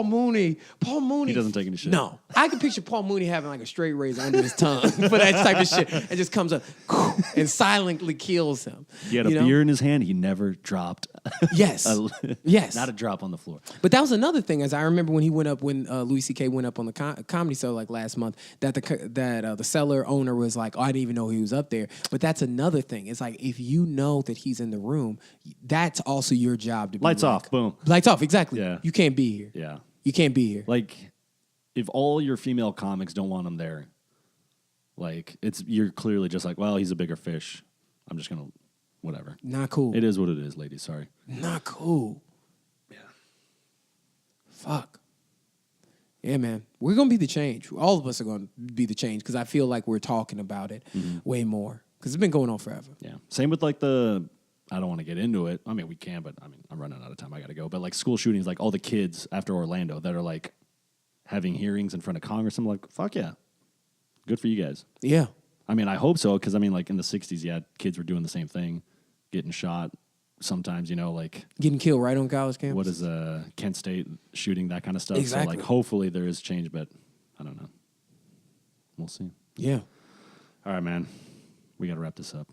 Mooney. He doesn't take any shit. No. I can picture Paul Mooney having like a straight razor under his tongue for that type of shit. And just comes up and silently kills him. He had a beer in his hand. He never dropped. Yes. Yes. Not a drop on the floor. But that was another thing, as I remember when Louis C.K. went up on the comedy show like last month, that the cellar owner was like, oh, I didn't even know he was up there. But that's another thing. It's like, if you know that he's in the room, that's also your job to be Lights like, off, boom. Lights off, exactly. Yeah. You can't be here. Yeah. You can't be here. Like, if all your female comics don't want him there, like, you're clearly just like, well, he's a bigger fish. I'm just going to, whatever. Not cool. It is what it is, ladies. Sorry. Not cool. Yeah. Fuck. Yeah, man. We're going to be the change. All of us are going to be the change because I feel like we're talking about it way more because it's been going on forever. Yeah. Same with like I don't want to get into it. I mean, we can, but I mean, I'm running out of time. I got to go. But like school shootings, like all the kids after Orlando that are like having hearings in front of Congress, I'm like, fuck yeah. Good for you guys. Yeah. I mean, I hope so because I mean, like in the 60s, yeah, kids were doing the same thing, getting shot. Sometimes, you know, like getting killed right on college campus. What is Kent State shooting, that kind of stuff. Exactly. So like hopefully there is change, but I don't know. We'll see. Yeah. All right, man. We got to wrap this up.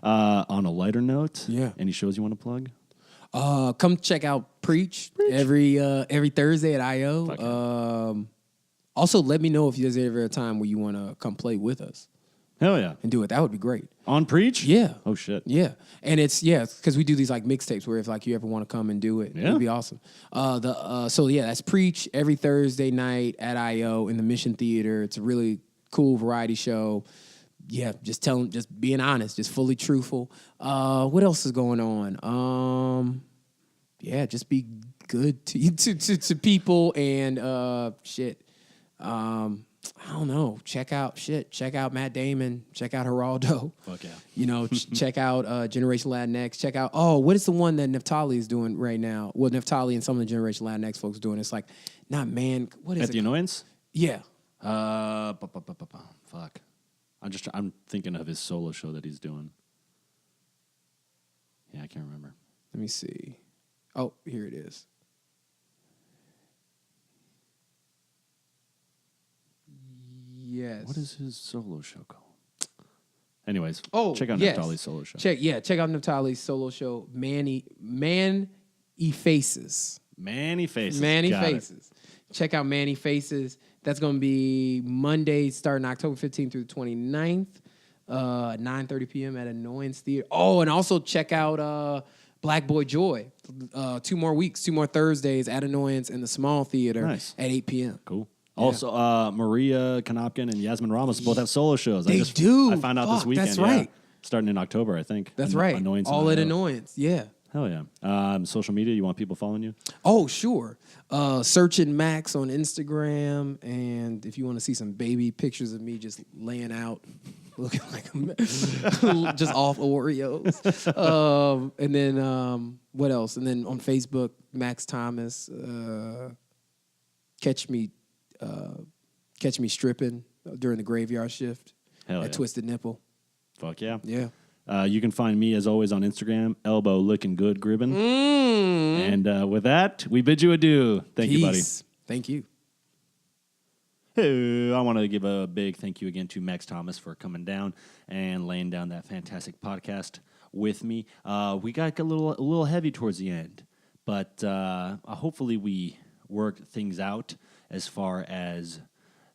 On a lighter note, yeah. Any shows you want to plug? Come check out Preach. Every Thursday at IO. Also, let me know if there's ever a time where you want to come play with us. Hell yeah. And do it. That would be great. On Preach? Yeah. Oh, shit. Yeah. And it's because we do these like mixtapes where if like you ever want to come and do it, it'd be awesome. So yeah, that's Preach every Thursday night at IO in the Mission Theater. It's a really cool variety show. Yeah, just being honest, just fully truthful. What else is going on? Yeah, just be good to people and shit. I don't know. Check out Matt Damon. Check out Geraldo. Fuck yeah. You know, check out Generation Latinx. Check out, what is the one that Neftali is doing right now? Well, Neftali and some of the Generation Latinx folks doing. It's like, not man. What is At it? the Annoyance? Yeah. Fuck. I'm thinking of his solo show that he's doing. Yeah, I can't remember. Let me see. Oh, here it is. Yes. What is his solo show called? Anyways, check out yes. Neftali's solo show. Check out Neftali's solo show, Man Faces. Manny Faces. Manny Got Faces. It. Check out Manny Faces. That's going to be Monday starting October 15th through the 29th, 9:30 p.m. at Annoyance Theater. Oh, and also check out Black Boy Joy. 2 more weeks, 2 more Thursdays at Annoyance in the Small Theater at 8 p.m. Cool. Yeah. Also, Maria Konopkin and Yasmin Ramos both have solo shows. They do. I found out this weekend. That's right. Starting in October, I think. That's right. Annoyance all at Annoyance. Yeah. Hell yeah. Social media, you want people following you? Oh, sure. Searching Max on Instagram. And if you want to see some baby pictures of me just laying out, looking like just off Oreos. And then what else? And then on Facebook, Max Thomas. Catch me stripping during the graveyard shift at Twisted Nipple. Fuck yeah. Yeah. You can find me, as always, on Instagram, Elbow Looking Good Gribbin. And with that, we bid you adieu. Thank you, buddy. Thank you. Hey, I want to give a big thank you again to Max Thomas for coming down and laying down that fantastic podcast with me. We got a little heavy towards the end, but hopefully work things out as far as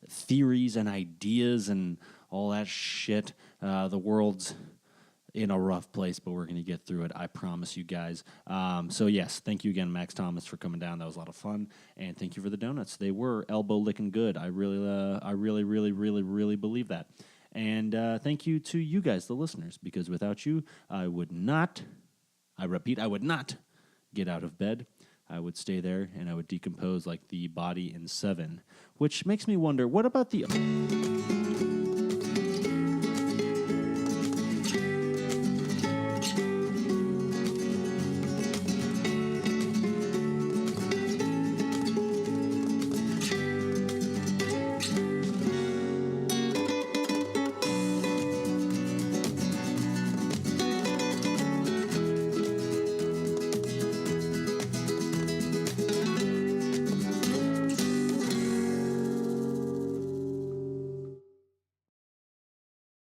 theories and ideas and all that shit. The world's in a rough place, but we're going to get through it. I promise you guys. So yes, thank you again, Max Thomas, for coming down. That was a lot of fun, and thank you for the donuts. They were elbow licking good. I really believe that. And thank you to you guys, the listeners, because without you, I would not. I repeat, I would not get out of bed. I would stay there, and I would decompose like the body in Seven, which makes me wonder, what about the